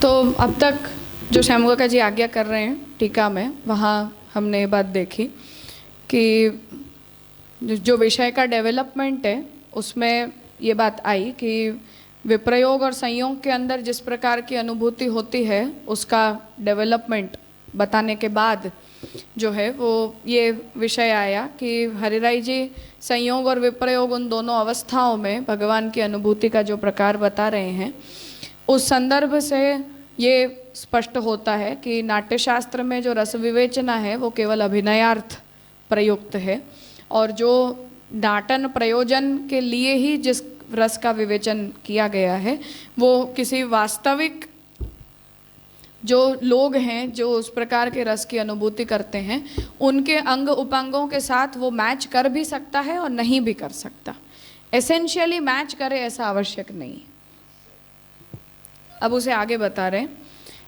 तो अब तक जो श्यामुका जी आज्ञा कर रहे हैं टीका में, वहाँ हमने ये बात देखी कि जो विषय का डेवलपमेंट है उसमें ये बात आई कि विप्रयोग और संयोग के अंदर जिस प्रकार की अनुभूति होती है उसका डेवलपमेंट बताने के बाद जो है वो ये विषय आया कि हरिराई जी संयोग और विप्रयोग उन दोनों अवस्थाओं में भगवान की अनुभूति का जो प्रकार बता रहे हैं, उस संदर्भ से ये स्पष्ट होता है कि नाट्यशास्त्र में जो रस विवेचना है वो केवल अभिनयार्थ प्रयुक्त है, और जो नाटन प्रयोजन के लिए ही जिस रस का विवेचन किया गया है वो किसी वास्तविक जो लोग हैं जो उस प्रकार के रस की अनुभूति करते हैं उनके अंग उपांगों के साथ वो मैच कर भी सकता है और नहीं भी कर सकता। एसेंशियली मैच करे ऐसा आवश्यक नहीं। अब उसे आगे बता रहे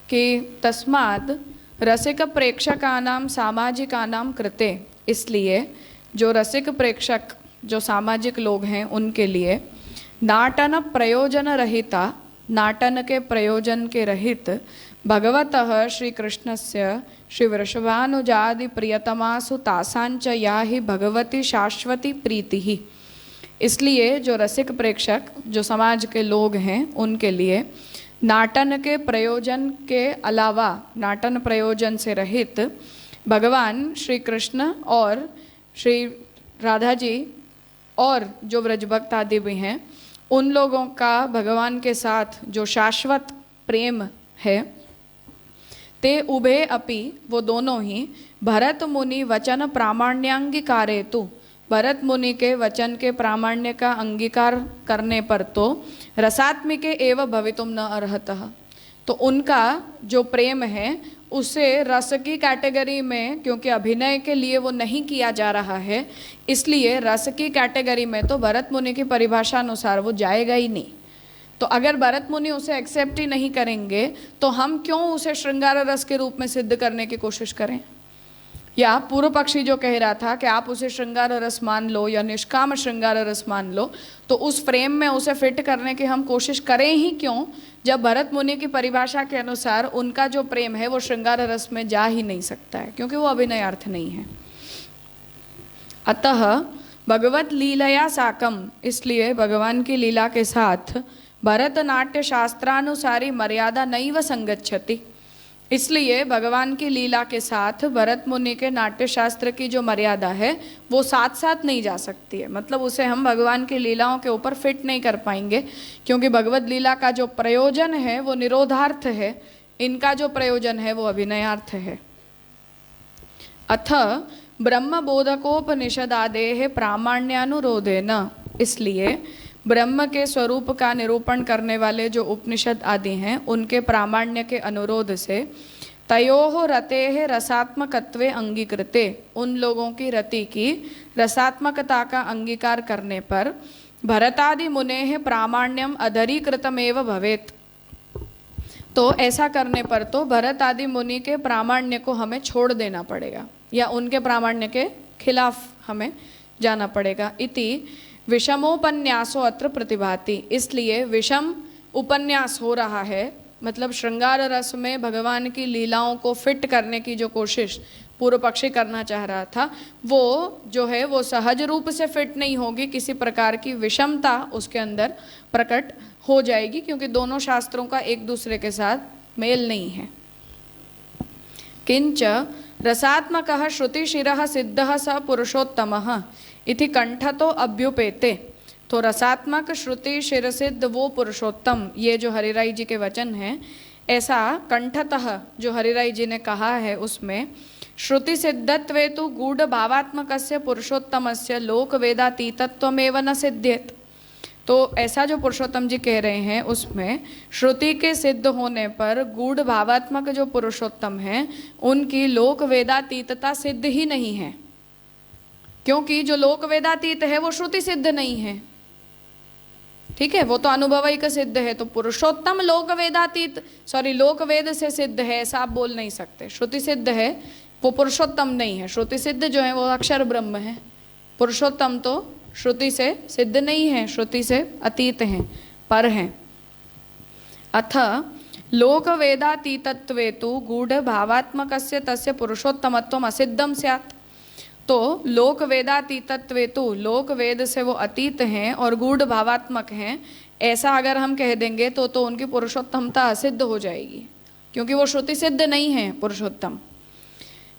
कि तस्माद रसिक प्रेक्षकानां सामाजिकानां कृते, इसलिए जो रसिक प्रेक्षक जो सामाजिक लोग हैं उनके लिए नाटन प्रयोजन रहिता, नाटन के प्रयोजन के रहित भगवतः श्री कृष्णस्य श्री वृषभानुजादि प्रियतमासु तासांच या ही भगवती शाश्वती प्रीति ही। इसलिए जो रसिक प्रेक्षक जो समाज के लोग हैं उनके लिए नाटन के प्रयोजन के अलावा, नाटन प्रयोजन से रहित भगवान श्री कृष्ण और श्री राधा जी और जो व्रजभक्त आदि भी हैं उन लोगों का भगवान के साथ जो शाश्वत प्रेम है, ते उभे अपि, वो दोनों ही भरत मुनि वचन प्रामाण्याङ्गीकारेतु, भरत मुनि के वचन के प्रामाण्य का अंगीकार करने पर तो रसात्मिके एव भवितुम न अर्हतः, तो उनका जो प्रेम है उसे रस की कैटेगरी में, क्योंकि अभिनय के लिए वो नहीं किया जा रहा है, इसलिए रस की कैटेगरी में तो भरत मुनि की परिभाषा अनुसार वो जाएगा ही नहीं। तो अगर भरत मुनि उसे एक्सेप्ट ही नहीं करेंगे तो हम क्यों उसे श्रृंगार रस के रूप में सिद्ध करने की कोशिश करें? या पूर्व पक्षी जो कह रहा था कि आप उसे श्रृंगार रस मान लो या निष्काम श्रृंगार रस मान लो, तो उस फ्रेम में उसे फिट करने की हम कोशिश करें ही क्यों, जब भरत मुनि की परिभाषा के अनुसार उनका जो प्रेम है वो श्रृंगार रस में जा ही नहीं सकता है, क्योंकि वो अभिनयार्थ नहीं है। अतः भगवत लीलया साकम, इसलिए भगवान की लीला के साथ भरतनाट्य शास्त्रानुसारी मर्यादा नैव संगच्छति, इसलिए भगवान की लीला के साथ भरत मुनि के नाट्य शास्त्र की जो मर्यादा है वो साथ साथ नहीं जा सकती है। मतलब उसे हम भगवान की लीलाओं के ऊपर फिट नहीं कर पाएंगे, क्योंकि भगवत लीला का जो प्रयोजन है वो निरोधार्थ है, इनका जो प्रयोजन है वो अभिनयार्थ है। अथ ब्रह्म बोधकोपनिषदादेः प्रामाण्यानुरोधेन, इसलिए ब्रह्म के स्वरूप का निरूपण करने वाले जो उपनिषद आदि हैं उनके प्रामाण्य के अनुरोध से तयोः रतेः रसात्मकत्वे अंगीकृते, उन लोगों की रति की रसात्मकता का अंगीकार करने पर भरतादि मुनेः प्रामाण्यम अधरीकृतमेव भवेत्, तो ऐसा करने पर तो भरत आदि मुनि के प्रामाण्य को हमें छोड़ देना पड़ेगा या उनके प्रामाण्य के खिलाफ हमें जाना पड़ेगा। इति विषमोपन्यासो अत्र प्रतिभाति, इसलिए विषम उपन्यास हो रहा है, मतलब श्रृंगार रस में भगवान की लीलाओं को फिट करने की जो कोशिश पूर्व पक्षी करना चाह रहा था वो जो है वो सहज रूप से फिट नहीं होगी, किसी प्रकार की विषमता उसके अंदर प्रकट हो जाएगी, क्योंकि दोनों शास्त्रों का एक दूसरे के साथ मेल नहीं है। किंच रसात्मकः श्रुतिशिरः सिद्धः स पुरुषोत्तमः इति कंठतो अभ्युपेते, तो रसात्मक श्रुति शिर सिद्ध वो पुरुषोत्तम, ये जो हरिराई जी के वचन हैं, ऐसा कंठतः जो हरिराई जी ने कहा है उसमें श्रुति सिद्धत्वे तु गूढ़ भावात्मकस्य पुरुषोत्तमस्य लोक वेदातीतत्वमेव न सिद्ध्येत, तो ऐसा जो पुरुषोत्तम जी कह रहे हैं उसमें श्रुति के सिद्ध होने पर गूढ़ भावात्मक जो पुरुषोत्तम हैं उनकी लोक वेदातीतता सिद्ध ही नहीं है, क्योंकि जो लोक वेदातीत है वो श्रुति सिद्ध नहीं है। ठीक है, वो तो अनुभवैक सिद्ध है, तो पुरुषोत्तम लोक वेदातीत लोक वेद से सिद्ध है ऐसा आप बोल नहीं सकते। श्रुति सिद्ध है वो पुरुषोत्तम नहीं है, श्रुति सिद्ध जो है वो अक्षर ब्रह्म है, पुरुषोत्तम तो श्रुति से सिद्ध नहीं है, श्रुति से अतीत हैं, पर हैं। अथ लोक वेदातीतत्वे तु गूढ़ भावात्मकस्य तस्य पुरुषोत्तमत्वम असिद्धम स्यात्। तो लोक वेदातीतत्वे तु, लोक वेद से वो अतीत हैं और गूढ़ भावात्मक हैं, ऐसा अगर हम कह देंगे तो उनकी पुरुषोत्तमता असिद्ध हो जाएगी, क्योंकि वो श्रुति सिद्ध नहीं है पुरुषोत्तम।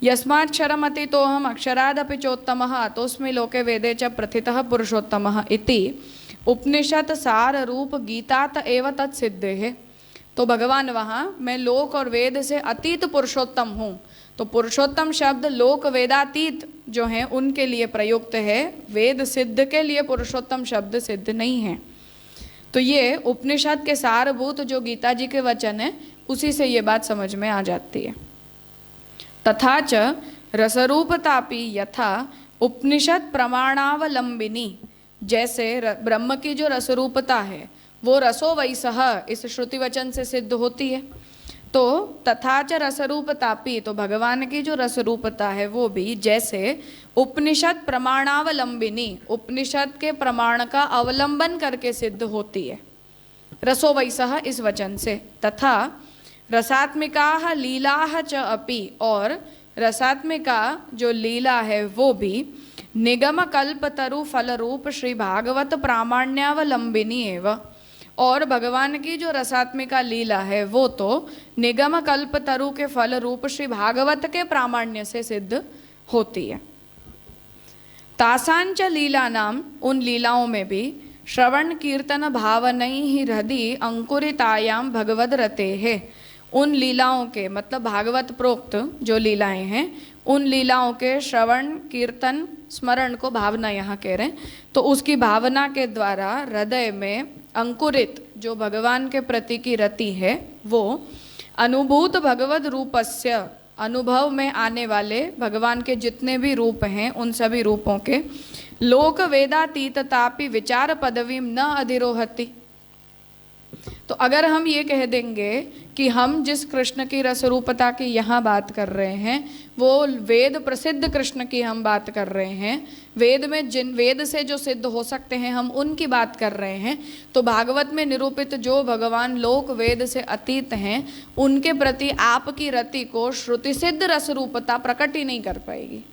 यस्माक्षरम अतितोहम अक्षरादपि चोत्तमः अतोस्मि लोके वेदे च प्रथितः पुरुषोत्तमः इति उपनिषद सार रूप गीतात एव तत्सिद्धेः। तो भगवान वहाँ मैं लोक और वेद से अतीत पुरुषोत्तम हूँ, तो पुरुषोत्तम शब्द लोक वेदातीत जो हैं उनके लिए प्रयुक्त है, वेद सिद्ध के लिए पुरुषोत्तम शब्द सिद्ध नहीं है। तो ये उपनिषद के सारभूत जो गीता जी के वचन है उसी से ये बात समझ में आ जाती है। तथा च रसरूपतापि यथा उपनिषद प्रमाणावलंबिनी, जैसे ब्रह्म की जो रसरूपता है वो रसो वैसह इस श्रुति वचन से सिद्ध होती है। तो तथा च रसरूपतापि, तो भगवान की जो रसरूपता है वो भी जैसे उपनिषद प्रमाणावलंबिनी, उपनिषद के प्रमाण का अवलंबन करके सिद्ध होती है, रसो वैसह इस वचन से। तथा रसात्मिका लीला च अपि, और रसात्मिका जो लीला है वो भी निगम कल्पतरु फल रूप श्री भागवत प्रामाण्यावलंबिनी एवं, और भगवान की जो रसात्मिका लीला है वो तो निगम कल्पतरु के फल रूप श्री भागवत के प्रामाण्य से सिद्ध होती है। तासांच लीला नाम, उन लीलाओं में भी श्रवण कीर्तन भावनई ही हृदि अंकुरितायाम भगवद रते है, उन लीलाओं के मतलब भागवत प्रोक्त जो लीलाएं हैं उन लीलाओं के श्रवण कीर्तन स्मरण को भावना यहाँ कह रहे हैं, तो उसकी भावना के द्वारा हृदय में अंकुरित जो भगवान के प्रति की रति है वो अनुभूत भगवद रूपस्य, अनुभव में आने वाले भगवान के जितने भी रूप हैं उन सभी रूपों के लोक वेदातीततापि विचार पदवीम न अधिरोहति। तो अगर हम ये कह देंगे कि हम जिस कृष्ण की रसरूपता की यहाँ बात कर रहे हैं वो वेद प्रसिद्ध कृष्ण की हम बात कर रहे हैं, वेद में जिन वेद से जो सिद्ध हो सकते हैं हम उनकी बात कर रहे हैं, तो भागवत में निरूपित जो भगवान लोक वेद से अतीत हैं उनके प्रति आपकी रति को श्रुति सिद्ध रसरूपता प्रकट ही नहीं कर पाएगी।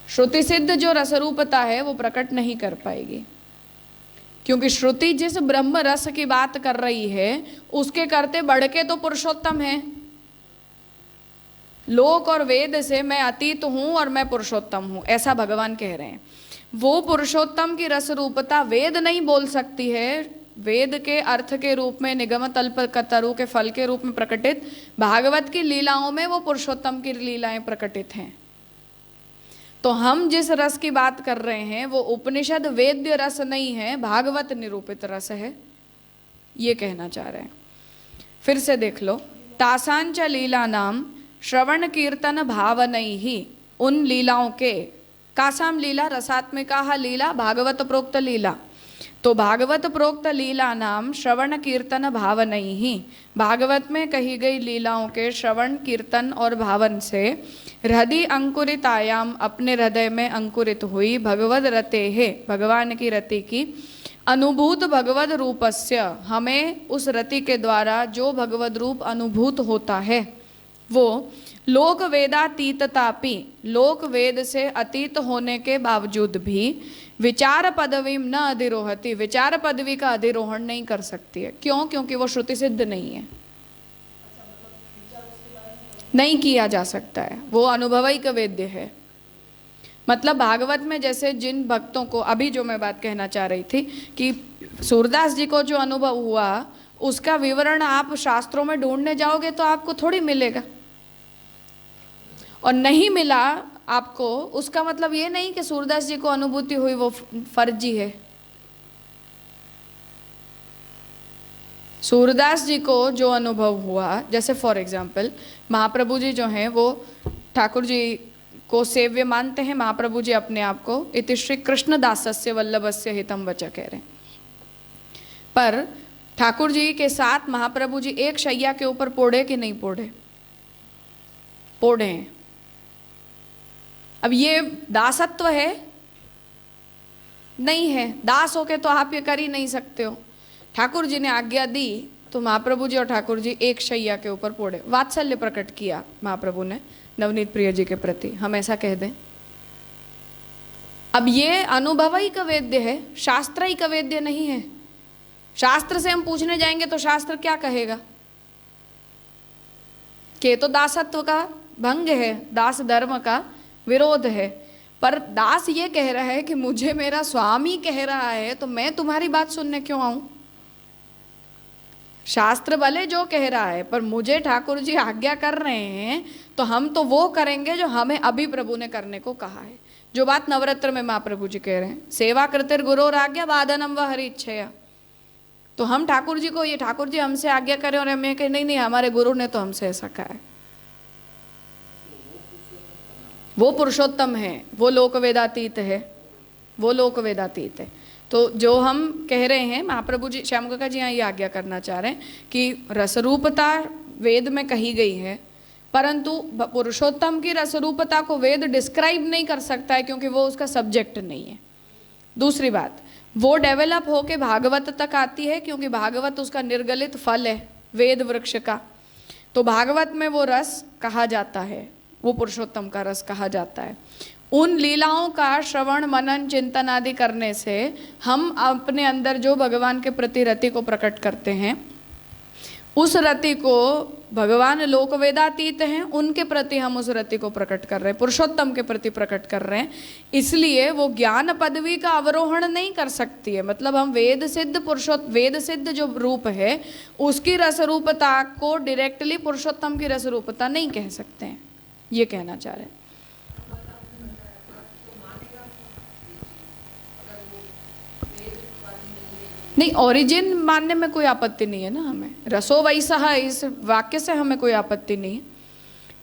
श्रुति सिद्ध जो रसरूपता है वो प्रकट नहीं कर पाएगी, क्योंकि श्रुति जिस ब्रह्म रस की बात कर रही है उसके करते बढ़ के तो पुरुषोत्तम है। लोक और वेद से मैं अतीत हूं और मैं पुरुषोत्तम हूं, ऐसा भगवान कह रहे हैं। वो पुरुषोत्तम की रस रूपता वेद नहीं बोल सकती है, वेद के अर्थ के रूप में निगम तल्प तरु के फल के रूप में प्रकटित भागवत की लीलाओं में वो पुरुषोत्तम की लीलाएं प्रकटित हैं। तो हम जिस रस की बात कर रहे हैं वो उपनिषद वेद्य रस नहीं है, भागवत निरूपित रस है, ये कहना चाह रहे हैं। फिर से देख लो, तासांच लीला नाम श्रवण कीर्तन भावनई ही, उन लीलाओं के, कासाम लीला रसात्मिका लीला भागवत प्रोक्त लीला, तो भागवत प्रोक्त लीला नाम श्रवण कीर्तन भावनई ही, भागवत में कही गई लीलाओं के श्रवण कीर्तन और भावन से हृदय अंकुरित आयाम, अपने हृदय में अंकुरित हुई भगवद रते है, भगवान की रति की अनुभूत भगवद रूपस्य, हमें उस रति के द्वारा जो भगवद रूप अनुभूत होता है वो लोक वेदातीततापि, लोक वेद से अतीत होने के बावजूद भी विचार पदवीम न अधिरोहति, विचार पदवी का अधिरोहण नहीं कर सकती है। क्यों? क्योंकि वो श्रुति सिद्ध नहीं है, नहीं किया जा सकता है, वो अनुभवैक वेद्य है। मतलब भागवत में जैसे जिन भक्तों को, अभी जो मैं बात कहना चाह रही थी कि सूरदास जी को जो अनुभव हुआ उसका विवरण आप शास्त्रों में ढूंढने जाओगे तो आपको थोड़ी मिलेगा, और नहीं मिला आपको उसका मतलब ये नहीं कि सूरदास जी को अनुभूति हुई वो फर्जी है। सूरदास जी को जो अनुभव हुआ, जैसे फॉर एग्जाम्पल महाप्रभु जी जो हैं वो ठाकुर जी को सेव्य मानते हैं, महाप्रभु जी अपने आप को इति श्री कृष्णदासस्य वल्लभस्य हितम वच कह रहे हैं, पर ठाकुर जी के साथ महाप्रभु जी एक शैया के ऊपर पोढ़े कि नहीं पोढ़े? पोढ़े हैं। अब ये दासत्व है? नहीं है। दास होके तो आप ये कर ही नहीं सकते हो। ठाकुर जी ने आज्ञा दी तो महाप्रभु जी और ठाकुर जी एक शैया के ऊपर पड़े। वात्सल्य प्रकट किया महाप्रभु ने नवनीत प्रिय जी के प्रति, हम ऐसा कह दें। अब ये अनुभवई का वेद्य है, शास्त्रई का वेद्य नहीं है। शास्त्र से हम पूछने जाएंगे तो शास्त्र क्या कहेगा कि तो दासत्व का भंग है, दास धर्म का विरोध है। पर दास ये कह रहा है कि मुझे मेरा स्वामी कह रहा है तो मैं तुम्हारी बात सुनने क्यों आऊं। शास्त्र भले जो कह रहा है पर मुझे ठाकुर जी आज्ञा कर रहे हैं तो हम तो वो करेंगे जो हमें अभी प्रभु ने करने को कहा है। जो बात नवरात्र में महाप्रभु जी कह रहे हैं, सेवा कृतिर गुरोर आज्ञा बाधनम व हरि इच्छया। तो हम ठाकुर जी को, ये ठाकुर जी हमसे आज्ञा करें और हमें कहें नहीं नहीं हमारे गुरु ने तो हमसे ऐसा कहा है। वो पुरुषोत्तम है, वो लोक वेदातीत है, वो लोक वेदातीत है। तो जो हम कह रहे हैं, महाप्रभु जी श्याम काका जी यहाँ ये आज्ञा करना चाह रहे हैं कि रसरूपता वेद में कही गई है, परंतु पुरुषोत्तम की रसरूपता को वेद डिस्क्राइब नहीं कर सकता है क्योंकि वो उसका सब्जेक्ट नहीं है। दूसरी बात, वो डेवलप होके भागवत तक आती है क्योंकि भागवत उसका निर्गलित फल है वेद वृक्ष का। तो भागवत में वो रस कहा जाता है, वो पुरुषोत्तम का रस कहा जाता है। उन लीलाओं का श्रवण मनन चिंतन आदि करने से हम अपने अंदर जो भगवान के प्रति रति को प्रकट करते हैं, उस रति को भगवान लोक वेदातीत हैं, उनके प्रति हम उस रति को प्रकट कर रहे हैं, पुरुषोत्तम के प्रति प्रकट कर रहे हैं। इसलिए वो ज्ञान पदवी का अवरोहण नहीं कर सकती है। मतलब हम वेद सिद्ध जो रूप है उसकी रसरूपता को डायरेक्टली पुरुषोत्तम की रसरूपता नहीं कह सकते हैं, ये कहना चाह रहे हैं। नहीं, ओरिजिन मानने में कोई आपत्ति नहीं है ना हमें, रसो वैसा है इस वाक्य से हमें कोई आपत्ति नहीं है।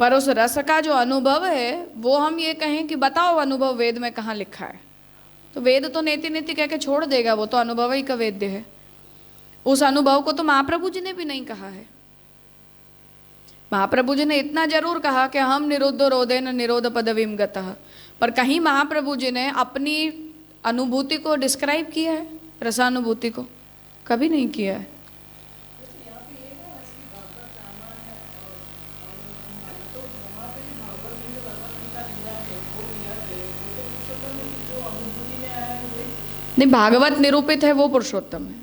पर उस रस का जो अनुभव है वो हम ये कहें कि बताओ अनुभव वेद में कहाँ लिखा है, तो वेद तो नेति नेति कह के छोड़ देगा, वो तो अनुभव ही का वेद्य है। उस अनुभव को तो महाप्रभु जी ने भी नहीं कहा है। महाप्रभु जी ने इतना जरूर कहा कि हम निरुद्ध रोदेन निरोध पदवीम गतः, पर कहीं महाप्रभु जी ने अपनी अनुभूति को डिस्क्राइब किया है, रसानुभूति को कभी नहीं किया है। नहीं, भागवत निरूपित है वो पुरुषोत्तम है।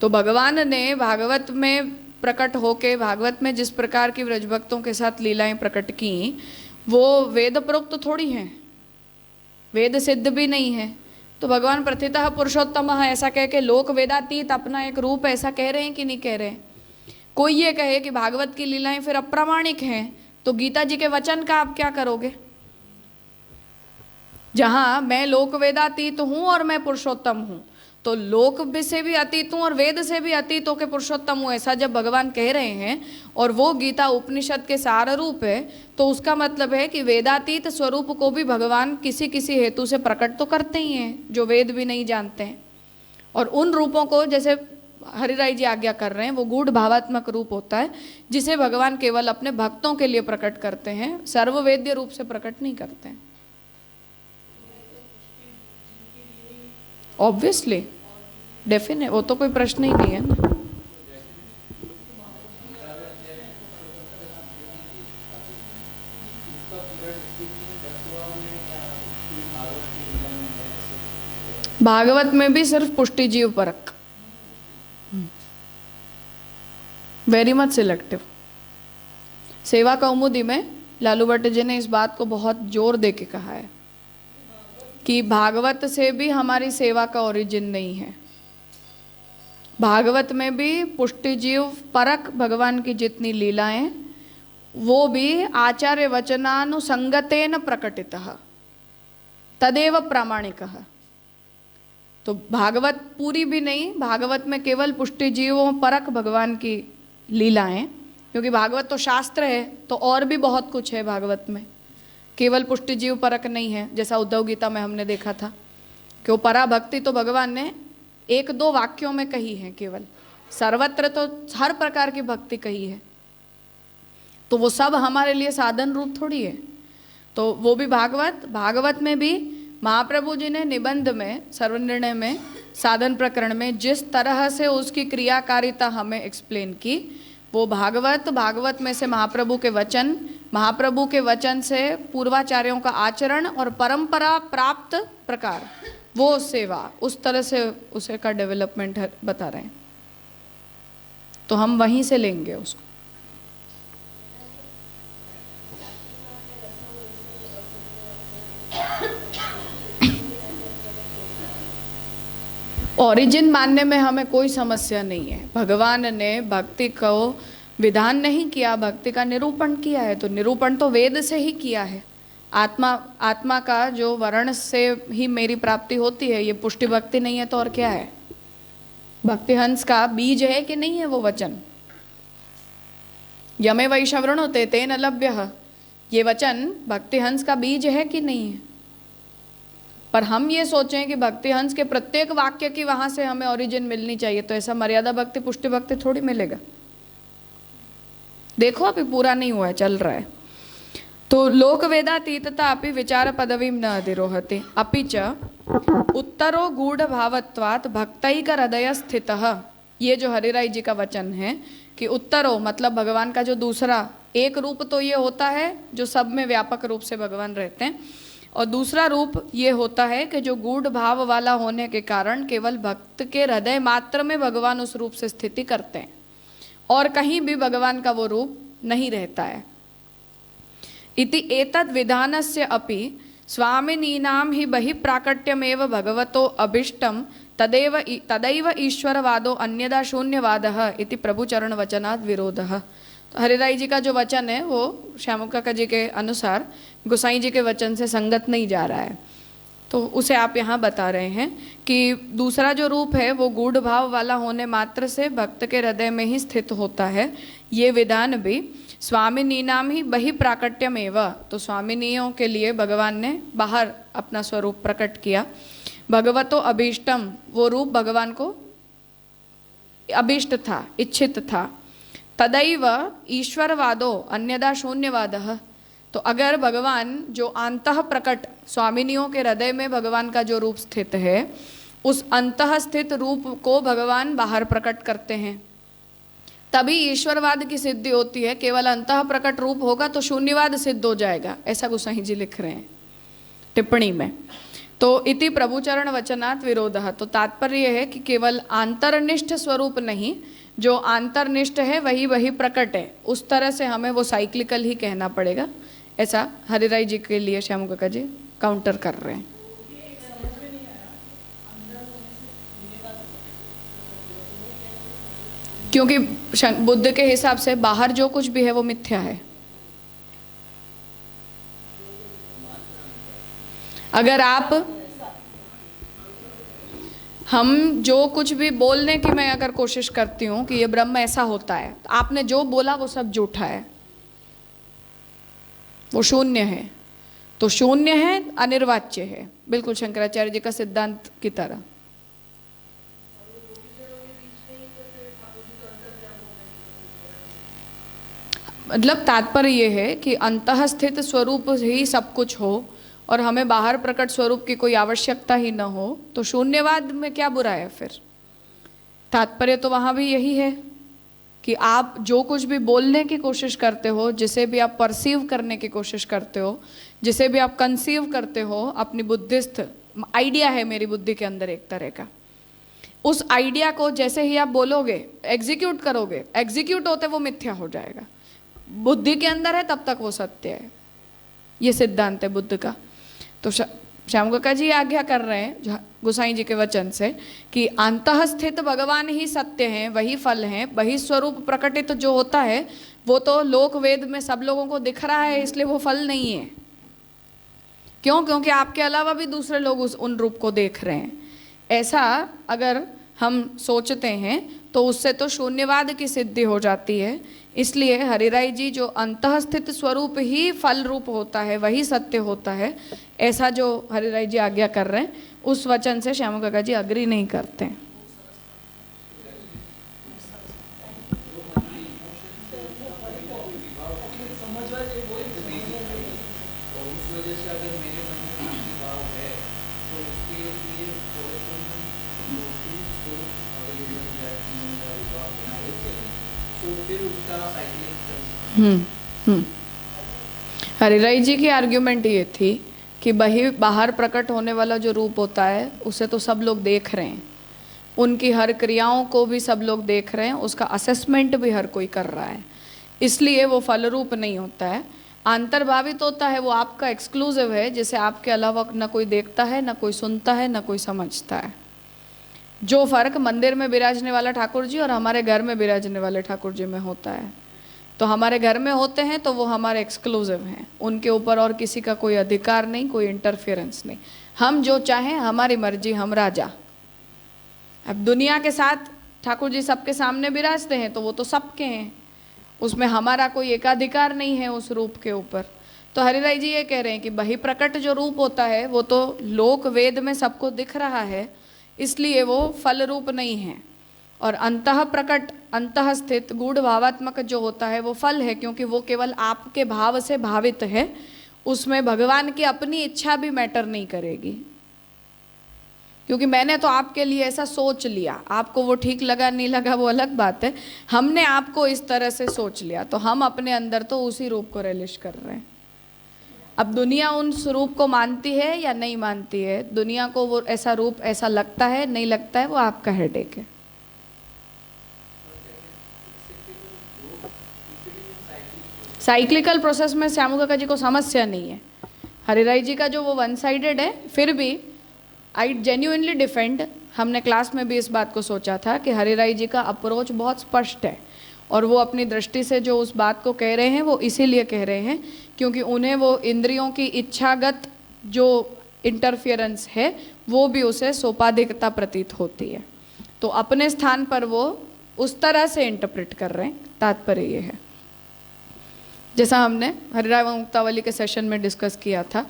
तो भगवान ने भागवत में प्रकट होके, भागवत में जिस प्रकार की व्रजभक्तों के साथ लीलाएं प्रकट की वो वेद प्रोक्त थोड़ी हैं, वेद सिद्ध भी नहीं है। तो भगवान प्रथितः पुरुषोत्तम ऐसा कह के लोक वेदातीत अपना एक रूप ऐसा कह रहे हैं कि नहीं कह रहे हैं। कोई ये कहे कि भागवत की लीलाएं फिर अप्रामाणिक हैं तो गीता जी के वचन का आप क्या करोगे, जहां मैं लोक वेदातीत हूं और मैं पुरुषोत्तम हूं, तो लोक से भी अतीत हूं और वेद से भी अतीत होकर पुरुषोत्तम हूं, ऐसा जब भगवान कह रहे हैं और वो गीता उपनिषद के सार रूप है, तो उसका मतलब है कि वेदातीत स्वरूप को भी भगवान किसी किसी हेतु से प्रकट तो करते ही हैं जो वेद भी नहीं जानते हैं। और उन रूपों को जैसे हरिराय जी आज्ञा कर रहे हैं वो गूढ़ भावात्मक रूप होता है जिसे भगवान केवल अपने भक्तों के लिए प्रकट करते हैं, सर्ववेद्य रूप से प्रकट नहीं करते हैं। ऑब्वियसली, डेफिनेट, वो तो कोई प्रश्न ही नहीं है ना। भागवत में भी सिर्फ पुष्टि जीव परक, वेरी मच सिलेक्टिव। सेवा कौमुदी में लालू भट्ट जी ने इस बात को बहुत जोर दे के कहा है कि भागवत से भी हमारी सेवा का ओरिजिन नहीं है। भागवत में भी पुष्टि जीव परक भगवान की जितनी लीलाएं वो भी आचार्य वचनानुसंगतेन प्रकटितः तदेव प्रामाणिकः। तो भागवत पूरी भी नहीं, भागवत में केवल पुष्टि जीवों परक भगवान की लीलाएं, क्योंकि भागवत तो शास्त्र है तो और भी बहुत कुछ है भागवत में, केवल पुष्टि जीव परक नहीं है। जैसा उद्धव गीता में हमने देखा था कि वो पराभक्ति तो भगवान ने एक दो वाक्यों में कही है, केवल सर्वत्र तो हर प्रकार की भक्ति कही है, तो वो सब हमारे लिए साधन रूप थोड़ी है। तो वो भी भागवत में भी महाप्रभु जी ने निबंध में सर्वनिर्णय में साधन प्रकरण में जिस तरह से उसकी क्रियाकारिता हमें एक्सप्लेन की, वो भागवत में से महाप्रभु के वचन से पूर्वाचार्यों का आचरण और परंपरा प्राप्त प्रकार, वो सेवा, उस तरह से उसे का डेवलपमेंट बता रहे हैं। तो हम वहीं से लेंगे उसको। ओरिजिन मानने में हमें कोई समस्या नहीं है। भगवान ने भक्ति को विधान नहीं किया, भक्ति का निरूपण किया है। तो निरूपण तो वेद से ही किया है। आत्मा का जो वर्ण से ही मेरी प्राप्ति होती है, ये पुष्टि भक्ति नहीं है तो और क्या है? भक्ति हंस का बीज है कि नहीं है वो वचन? यमे वैश्रवणोते तेन लभ्यः, ये वचन भक्ति हंस का बीज है कि नहीं है? पर हम ये सोचें कि भक्ति हंस के प्रत्येक वाक्य की वहां से हमें ओरिजिन मिलनी चाहिए, तो ऐसा मर्यादा भक्ति पुष्टि भक्ति थोड़ी मिलेगा। देखो अभी पूरा नहीं हुआ है, चल रहा है। तो लोक वेदातीतता अपि विचार पदवीं न अधिरोहति अपि च उत्तरो गूढ़ भावत्वात् भक्तैक हृदय स्थितः। ये जो हरिराय जी का वचन है कि उत्तरो मतलब भगवान का जो दूसरा एक रूप तो ये होता है जो सब में व्यापक रूप से भगवान रहते हैं, और दूसरा रूप ये होता है कि जो गूढ़ भाव वाला होने के कारण केवल भक्त के हृदय मात्र में भगवान उस रूप से स्थिति करते हैं और कहीं भी भगवान का वो रूप नहीं रहता है। इति एतद् विधानस्य अपि स्वामिनीनां हि बहिप्राकट्यमेव भगवतो अभीष्टं तदैव ईश्वरवादो अन्यदा शून्यवादः इति प्रभुचरण वचनात् विरोधः। तो हरिराय जी का जो वचन है वो श्यामुकाका जी के अनुसार गोसाई जी के वचन से संगत नहीं जा रहा है। तो उसे आप यहाँ बता रहे हैं कि दूसरा जो रूप है वो गूढ़ भाव वाला होने मात्र से भक्त के हृदय में ही स्थित होता है। ये विधान भी स्वामिनीनाम ही बहिप्राकट्यमेव, तो स्वामिनियों के लिए भगवान ने बाहर अपना स्वरूप प्रकट किया। भगवतो अभीष्टम, वो रूप भगवान को अभीष्ट था, इच्छित था। तदैव ईश्वरवादो अन्यदा शून्यवादः, तो अगर भगवान जो अंतः प्रकट स्वामिनियों के हृदय में भगवान का जो रूप स्थित है, उस अंतः स्थित रूप को भगवान बाहर प्रकट करते हैं, तभी ईश्वरवाद की सिद्धि होती है। केवल अंतः प्रकट रूप होगा तो शून्यवाद सिद्ध हो जाएगा, ऐसा गोसाई जी लिख रहे हैं टिप्पणी में। तो इति प्रभुचरण वचनात् विरोधः, तो तात्पर्य है कि केवल आंतरनिष्ठ स्वरूप नहीं, जो आंतरनिष्ठ है वही प्रकट है, उस तरह से हमें वो साइक्लिकल ही कहना पड़ेगा। ऐसा हरिराय जी के लिए श्यामुकाका जी काउंटर कर रहे हैं। क्योंकि बुद्ध के हिसाब से बाहर जो कुछ भी है वो मिथ्या है। अगर हम जो कुछ भी बोलने की मैं अगर कोशिश करती हूँ कि ये ब्रह्म ऐसा होता है, तो आपने जो बोला वो सब झूठा है, वो शून्य है। तो शून्य है, अनिर्वाच्य है, बिल्कुल शंकराचार्य जी का सिद्धांत की तरह। मतलब तात्पर्य ये है कि अंतःस्थित स्वरूप ही सब कुछ हो और हमें बाहर प्रकट स्वरूप की कोई आवश्यकता ही न हो, तो शून्यवाद में क्या बुरा है फिर? तात्पर्य तो वहाँ भी यही है कि आप जो कुछ भी बोलने की कोशिश करते हो, जिसे भी आप परसीव करने की कोशिश करते हो, जिसे भी आप कंसीव करते हो, अपनी बुद्धिस्ट आइडिया है मेरी बुद्धि के अंदर एक तरह का, उस आइडिया को जैसे ही आप बोलोगे, एग्जीक्यूट करोगे, एग्जीक्यूट होते वो मिथ्या हो जाएगा। बुद्धि के अंदर है तब तक वो सत्य है, ये सिद्धांत है बुद्ध का। तो श्यामुकाका जी आज्ञा कर रहे हैं गोसाई जी के वचन से कि अंतःस्थित भगवान ही सत्य हैं, वही फल हैं, वही स्वरूप प्रकटित जो होता है वो तो लोक वेद में सब लोगों को दिख रहा है, इसलिए वो फल नहीं है। क्यों? क्योंकि आपके अलावा भी दूसरे लोग उन रूप को देख रहे हैं। ऐसा अगर हम सोचते हैं तो उससे तो शून्यवाद की सिद्धि हो जाती है। इसलिए हरिराय जी जो अंतःस्थित स्वरूप ही फल रूप होता है वही सत्य होता है, ऐसा जो हरिराय जी आज्ञा कर रहे हैं, उस वचन से श्यामुकाका जी अग्री नहीं करते हैं। हरिराई जी की आर्ग्यूमेंट ये थी कि बाहर प्रकट होने वाला जो रूप होता है उसे तो सब लोग देख रहे हैं, उनकी हर क्रियाओं को भी सब लोग देख रहे हैं, उसका असेसमेंट भी हर कोई कर रहा है, इसलिए वो फल रूप नहीं होता है। अंतर्भावित होता है, वो आपका एक्सक्लूसिव है, जिसे आपके अलावा न कोई देखता है, न कोई सुनता है, न कोई समझता है। जो फर्क मंदिर में विराजने वाला ठाकुर जी और हमारे घर में विराजने वाले ठाकुर जी में होता है, तो हमारे घर में होते हैं तो वो हमारे एक्सक्लूसिव हैं, उनके ऊपर और किसी का कोई अधिकार नहीं, कोई इंटरफेरेंस नहीं, हम जो चाहें, हमारी मर्जी, हम राजा। अब दुनिया के साथ ठाकुर जी सबके सामने विराजते हैं तो वो तो सबके हैं, उसमें हमारा कोई एकाधिकार नहीं है उस रूप के ऊपर। तो हरिराई जी ये कह रहे हैं कि बहिप्रकट जो रूप होता है वो तो लोक वेद में सबको दिख रहा है, इसलिए वो फल रूप नहीं है। और अंतः प्रकट, अंतः स्थित गूढ़ भावात्मक जो होता है वो फल है, क्योंकि वो केवल आपके भाव से भावित है, उसमें भगवान की अपनी इच्छा भी मैटर नहीं करेगी, क्योंकि मैंने तो आपके लिए ऐसा सोच लिया, आपको वो ठीक लगा नहीं लगा वो अलग बात है, हमने आपको इस तरह से सोच लिया, तो हम अपने अंदर तो उसी रूप को रिलीज कर रहे हैं। अब दुनिया उन स्वरूप को मानती है या नहीं मानती है, दुनिया को वो ऐसा रूप ऐसा लगता है नहीं लगता है, वो आपका हेडेक है। साइक्लिकल प्रोसेस में श्यामू काका जी को समस्या नहीं है, हरिराई जी का जो वो वन साइडेड है, फिर भी आई जेन्युइनली डिफेंड, हमने क्लास में भी इस बात को सोचा था कि हरिराई जी का अप्रोच बहुत स्पष्ट है, और वो अपनी दृष्टि से जो उस बात को कह रहे हैं वो इसीलिए कह रहे हैं क्योंकि उन्हें वो इंद्रियों की इच्छागत जो इंटरफियरेंस है वो भी उसे सोपाधिकता प्रतीत होती है, तो अपने स्थान पर वो उस तरह से इंटरप्रेट कर रहे हैं। तात्पर्य ये है, जैसा हमने हरिराय मुक्तावली के सेशन में डिस्कस किया था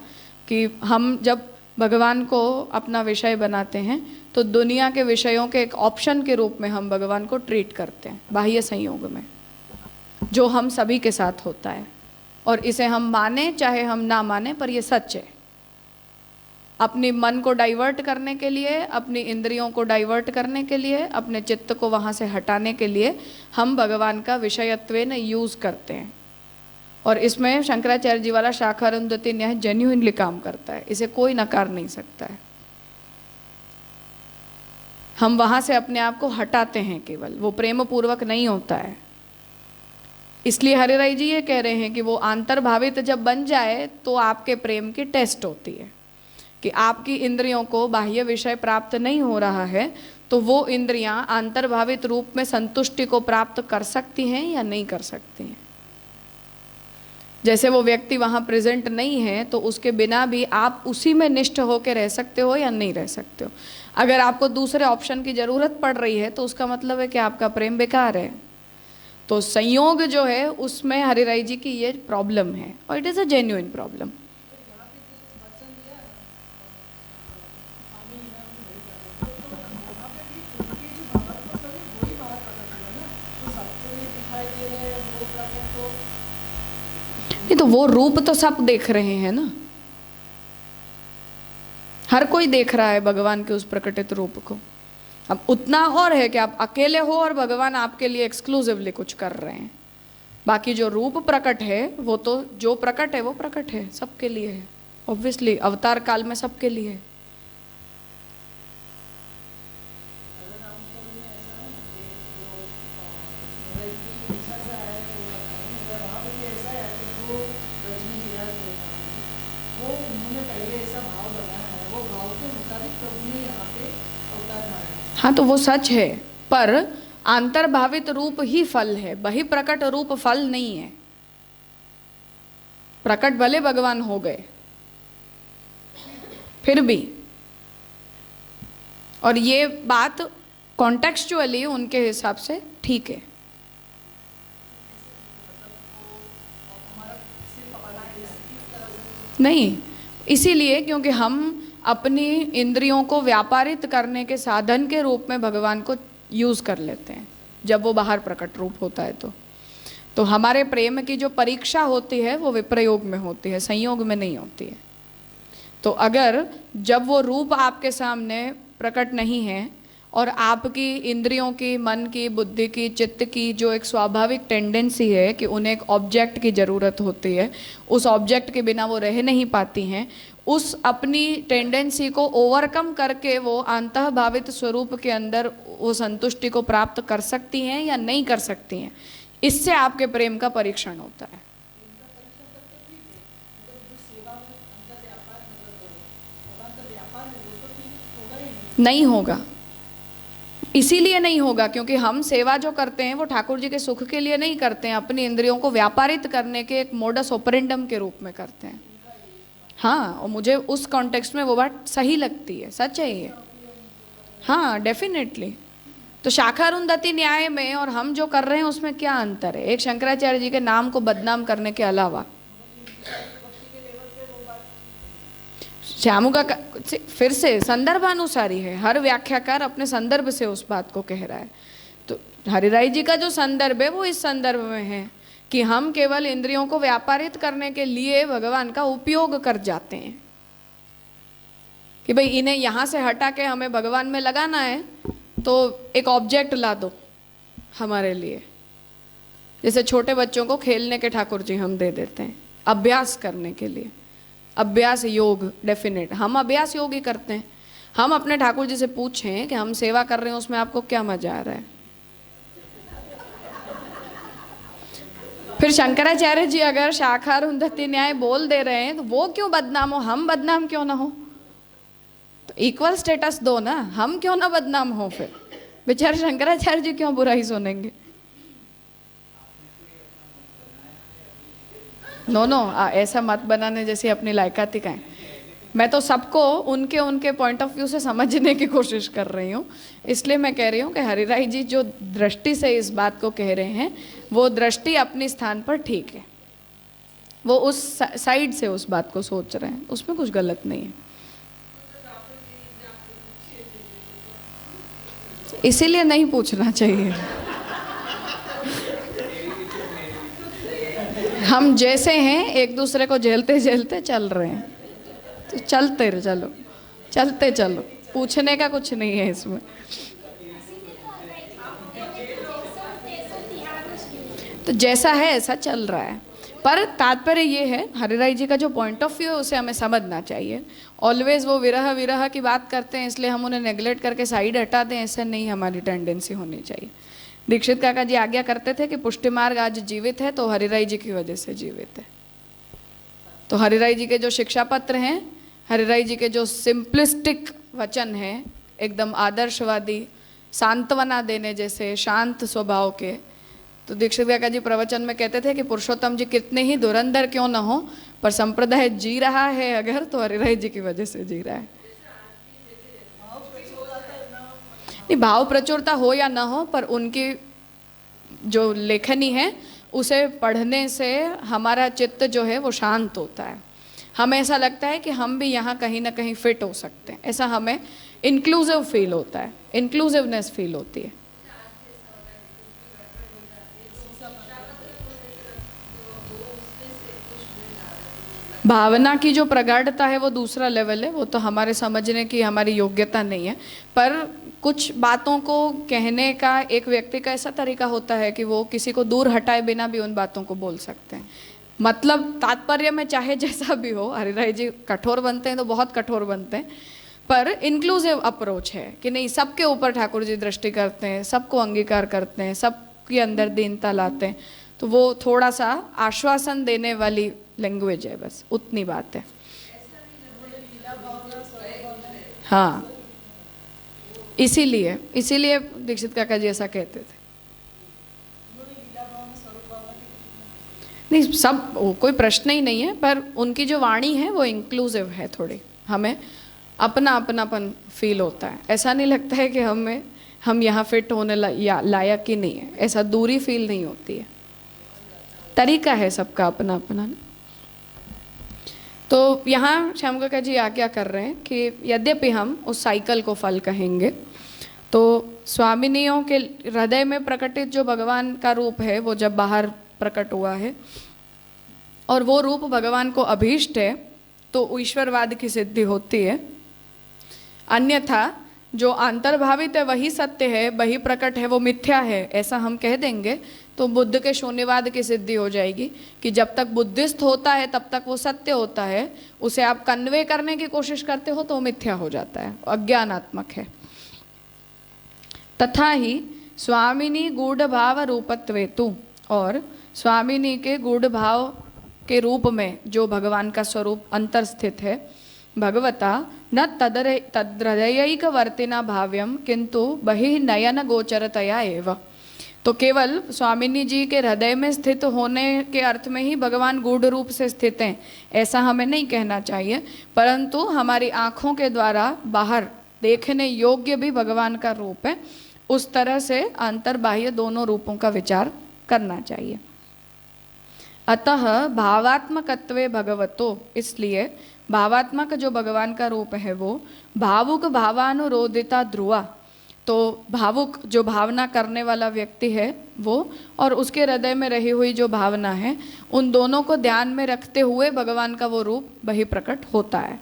कि हम जब भगवान को अपना विषय बनाते हैं तो दुनिया के विषयों के एक ऑप्शन के रूप में हम भगवान को ट्रीट करते हैं बाह्य संयोग में, जो हम सभी के साथ होता है, और इसे हम माने चाहे हम ना माने, पर ये सच है। अपनी मन को डाइवर्ट करने के लिए, अपनी इंद्रियों को डाइवर्ट करने के लिए, अपने चित्त को वहाँ से हटाने के लिए हम भगवान का विषयत्वेन यूज़ करते हैं, और इसमें शंकराचार्य जी वाला शाखारुंधति न्याय जेन्युइनली काम करता है, इसे कोई नकार नहीं सकता है। हम वहाँ से अपने आप को हटाते हैं, केवल वो प्रेम पूर्वक नहीं होता है। इसलिए हरिराई जी ये कह रहे हैं कि वो अंतर्भावित जब बन जाए तो आपके प्रेम की टेस्ट होती है कि आपकी इंद्रियों को बाह्य विषय प्राप्त नहीं हो रहा है, तो वो इंद्रियां अंतर्भावित रूप में संतुष्टि को प्राप्त कर सकती हैं या नहीं कर सकती हैं। जैसे वो व्यक्ति वहाँ प्रेजेंट नहीं है तो उसके बिना भी आप उसी में निष्ठ होकर रह सकते हो या नहीं रह सकते हो। अगर आपको दूसरे ऑप्शन की ज़रूरत पड़ रही है तो उसका मतलब है कि आपका प्रेम बेकार है। तो संयोग जो है उसमें हरिराई जी की ये प्रॉब्लम है, और it is a genuine problem. नहीं तो वो रूप तो सब देख रहे हैं ना, हर कोई देख रहा है भगवान के उस प्रकटित रूप को। अब उतना और है कि आप अकेले हो और भगवान आपके लिए एक्सक्लूसिवली कुछ कर रहे हैं, बाकी जो रूप प्रकट है वो तो जो प्रकट है वो प्रकट है, सबके लिए है, ऑब्वियसली अवतार काल में सबके लिए है। हाँ तो वो सच है, पर अंतर्भावित रूप ही फल है, बहिप्रकट रूप फल नहीं है। प्रकट भले भगवान हो गए फिर भी, और ये बात कॉन्टेक्स्चुअली उनके हिसाब से ठीक है। नहीं, इसीलिए क्योंकि हम अपनी इंद्रियों को व्यापारित करने के साधन के रूप में भगवान को यूज़ कर लेते हैं जब वो बाहर प्रकट रूप होता है। तो हमारे प्रेम की जो परीक्षा होती है वो विप्रयोग में होती है, संयोग में नहीं होती है। तो अगर जब वो रूप आपके सामने प्रकट नहीं है और आपकी इंद्रियों की, मन की, बुद्धि की, चित्त की जो एक स्वाभाविक टेंडेंसी है कि उन्हें एक ऑब्जेक्ट की ज़रूरत होती है, उस ऑब्जेक्ट के बिना वो रह नहीं पाती हैं, उस अपनी टेंडेंसी को ओवरकम करके वो अंतःभावित स्वरूप के अंदर वो संतुष्टि को प्राप्त कर सकती हैं या नहीं कर सकती हैं, इससे आपके प्रेम का परीक्षण होता है। नहीं होगा, इसीलिए नहीं होगा क्योंकि हम सेवा जो करते हैं वो ठाकुर जी के सुख के लिए नहीं करते हैं, अपनी इंद्रियों को व्यापारित करने के एक मोडस ऑपरेंडम के रूप में करते हैं। हाँ, और मुझे उस कॉन्टेक्स्ट में वो बात सही लगती है, सच है ये। हाँ डेफिनेटली। तो शाखा अरुंधति न्याय में और हम जो कर रहे हैं उसमें क्या अंतर है? एक शंकराचार्य जी के नाम को बदनाम करने के अलावा श्यामू का फिर से संदर्भानुसारी है, हर व्याख्याकार अपने संदर्भ से उस बात को कह रहा है। तो हरिराय जी का जो संदर्भ है वो इस संदर्भ में है कि हम केवल इंद्रियों को व्यापारित करने के लिए भगवान का उपयोग कर जाते हैं कि भाई इन्हें यहाँ से हटा के हमें भगवान में लगाना है तो एक ऑब्जेक्ट ला दो हमारे लिए। जैसे छोटे बच्चों को खेलने के ठाकुर जी हम दे देते हैं अभ्यास करने के लिए, अभ्यास योग डेफिनेट, हम अभ्यास योग ही करते हैं। हम अपने ठाकुर जी से पूछें कि हम सेवा कर रहे हैं उसमें आपको क्या मजा आ रहा है? फिर शंकराचार्य जी अगर शाखा अरुंधति न्याय बोल दे रहे हैं तो वो क्यों बदनाम हो, हम बदनाम क्यों ना हो? तो इक्वल स्टेटस दो ना, हम क्यों ना बदनाम हो? फिर बेचारे शंकराचार्य जी क्यों बुराई सुनेंगे? नो, ऐसा मत बनाने जैसी अपनी लायकाती का है। मैं तो सबको उनके उनके पॉइंट ऑफ व्यू से समझने की कोशिश कर रही हूँ, इसलिए मैं कह रही हूँ कि हरिराय जी जो दृष्टि से इस बात को कह रहे हैं वो दृष्टि अपने स्थान पर ठीक है, वो उस साइड से उस बात को सोच रहे हैं, उसमें कुछ गलत नहीं है। इसीलिए नहीं पूछना चाहिए। हम जैसे हैं एक दूसरे को झेलते झेलते चल रहे हैं, तो चलते चलो, पूछने का कुछ नहीं है इसमें। तो जैसा है ऐसा चल रहा है, पर तात्पर्य ये है हरिराय जी का जो पॉइंट ऑफ व्यू है उसे हमें समझना चाहिए। ऑलवेज वो विरह विरह की बात करते हैं इसलिए हम उन्हें नेग्लेक्ट करके साइड हटा दें, ऐसा नहीं हमारी टेंडेंसी होनी चाहिए। दीक्षित काका जी आज्ञा करते थे कि पुष्टि मार्ग आज जीवित है तो हरिराय जी की वजह से जीवित है। तो हरिराय जी के जो शिक्षा पत्र हैं, हरिराय जी के जो सिंपलिस्टिक वचन हैं, एकदम आदर्शवादी, सांत्वना देने जैसे, शांत स्वभाव के, तो दीक्षित काका जी प्रवचन में कहते थे कि पुरुषोत्तम जी कितने ही धुरंधर क्यों न हो, पर संप्रदाय जी रहा है अगर तो हरिराय जी की वजह से जी रहा है। नहीं, भाव प्रचुरता हो या ना हो, पर उनकी जो लेखनी है उसे पढ़ने से हमारा चित्त जो है वो शांत होता है। हमें ऐसा लगता है कि हम भी यहाँ कहीं ना कहीं फिट हो सकते हैं, ऐसा हमें इंक्लूसिव फील होता है, इंक्लूसिवनेस फील होती है। भावना की जो प्रगाढ़ता है वो दूसरा लेवल है, वो तो हमारे समझने की हमारी योग्यता नहीं है। पर कुछ बातों को कहने का एक व्यक्ति का ऐसा तरीका होता है कि वो किसी को दूर हटाए बिना भी उन बातों को बोल सकते हैं। मतलब तात्पर्य में चाहे जैसा भी हो, हरिराय जी कठोर बनते हैं तो बहुत कठोर बनते हैं, पर इंक्लूसिव अप्रोच है कि नहीं, सबके ऊपर ठाकुर जी दृष्टि करते हैं, सबको अंगीकार करते हैं, सबके अंदर दीनता लाते हैं। तो वो थोड़ा सा आश्वासन देने वाली लैंग्वेज है, बस उतनी बात है। हाँ, इसीलिए दीक्षित काका जी ऐसा कहते थे। नहीं, सब कोई प्रश्न ही नहीं है, पर उनकी जो वाणी है वो इंक्लूसिव है थोड़ी, हमें अपनापन फील होता है। ऐसा नहीं लगता है कि हम यहाँ फिट होने लायक ही नहीं है, ऐसा दूरी फील नहीं होती है। तरीका है सबका अपना अपना। तो यहाँ श्याम काका जी आज्ञा कर रहे हैं कि यद्यपि हम उस साइकिल को फल कहेंगे, तो स्वामिनियों के हृदय में प्रकटित जो भगवान का रूप है वो जब बाहर प्रकट हुआ है और वो रूप भगवान को अभीष्ट है तो ईश्वरवाद की सिद्धि होती है। अन्यथा जो अंतर्भावित है वही सत्य है, वही प्रकट है वो मिथ्या है, ऐसा हम कह देंगे तो बुद्ध के शून्यवाद की सिद्धि हो जाएगी कि जब तक बुद्धिस्ट होता है तब तक वो सत्य होता है, उसे आप कन्वे करने की कोशिश करते हो तो वो मिथ्या हो जाता है, अज्ञानात्मक है। तथा ही स्वामिनी गूढ़ भाव रूपत्वेतु, और स्वामिनी के गूढ़ भाव के रूप में जो भगवान का स्वरूप अंतर स्थित है, भगवता न तद्हृदयैक वर्तिना भाव्यम किंतु बहि नयन गोचरतया एव। तो केवल स्वामिनी जी के हृदय में स्थित होने के अर्थ में ही भगवान गूढ़ रूप से स्थित हैं ऐसा हमें नहीं कहना चाहिए, परंतु हमारी आँखों के द्वारा बाहर देखने योग्य भी भगवान का रूप है, उस तरह से अंतर बाह्य दोनों रूपों का विचार करना चाहिए। अतः भावात्मकत्वे भगवतो, इसलिए भावात्मक जो भगवान का रूप है वो भावुक भावानुरोधिता ध्रुवा, तो भावुक जो भावना करने वाला व्यक्ति है वो और उसके हृदय में रही हुई जो भावना है, उन दोनों को ध्यान में रखते हुए भगवान का वो रूप वही प्रकट होता है।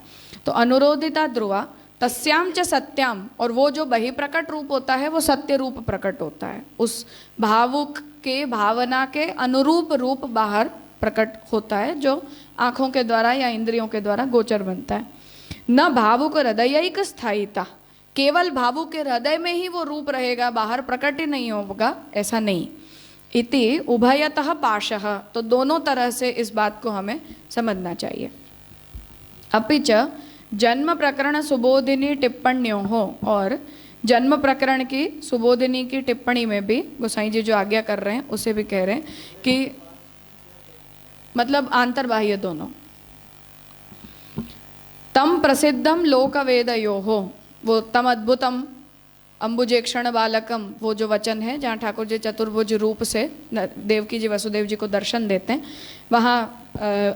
तो अनुरोधिता ध्रुवा तस्याम च सत्याम, और वो जो बहि प्रकट रूप होता है वो सत्य रूप प्रकट होता है, उस भावुक के भावना के अनुरूप रूप बाहर प्रकट होता है जो आँखों के द्वारा या इंद्रियों के द्वारा गोचर बनता है। न भावुक हृदयिक स्थायिता, केवल भावुक के हृदय में ही वो रूप रहेगा, बाहर प्रकट ही नहीं होगा, ऐसा नहीं। इति उभयतः पाशः, तो दोनों तरह से इस बात को हमें समझना चाहिए। अपि च जन्म प्रकरण सुबोधिनी टिप्पणियों हो, और जन्म प्रकरण की सुबोधिनी की टिप्पणी में भी गोसाई जी जो आज्ञा कर रहे हैं उसे भी कह रहे हैं कि मतलब आंतरबाह्य दोनों। तम प्रसिद्धम लोक वेदयो हो, वो तम अद्भुतम अंबुजेक्षण बालकम, वो जो वचन है जहाँ ठाकुर जी चतुर्भुज रूप से देवकी जी वसुदेव जी को दर्शन देते हैं, वहाँ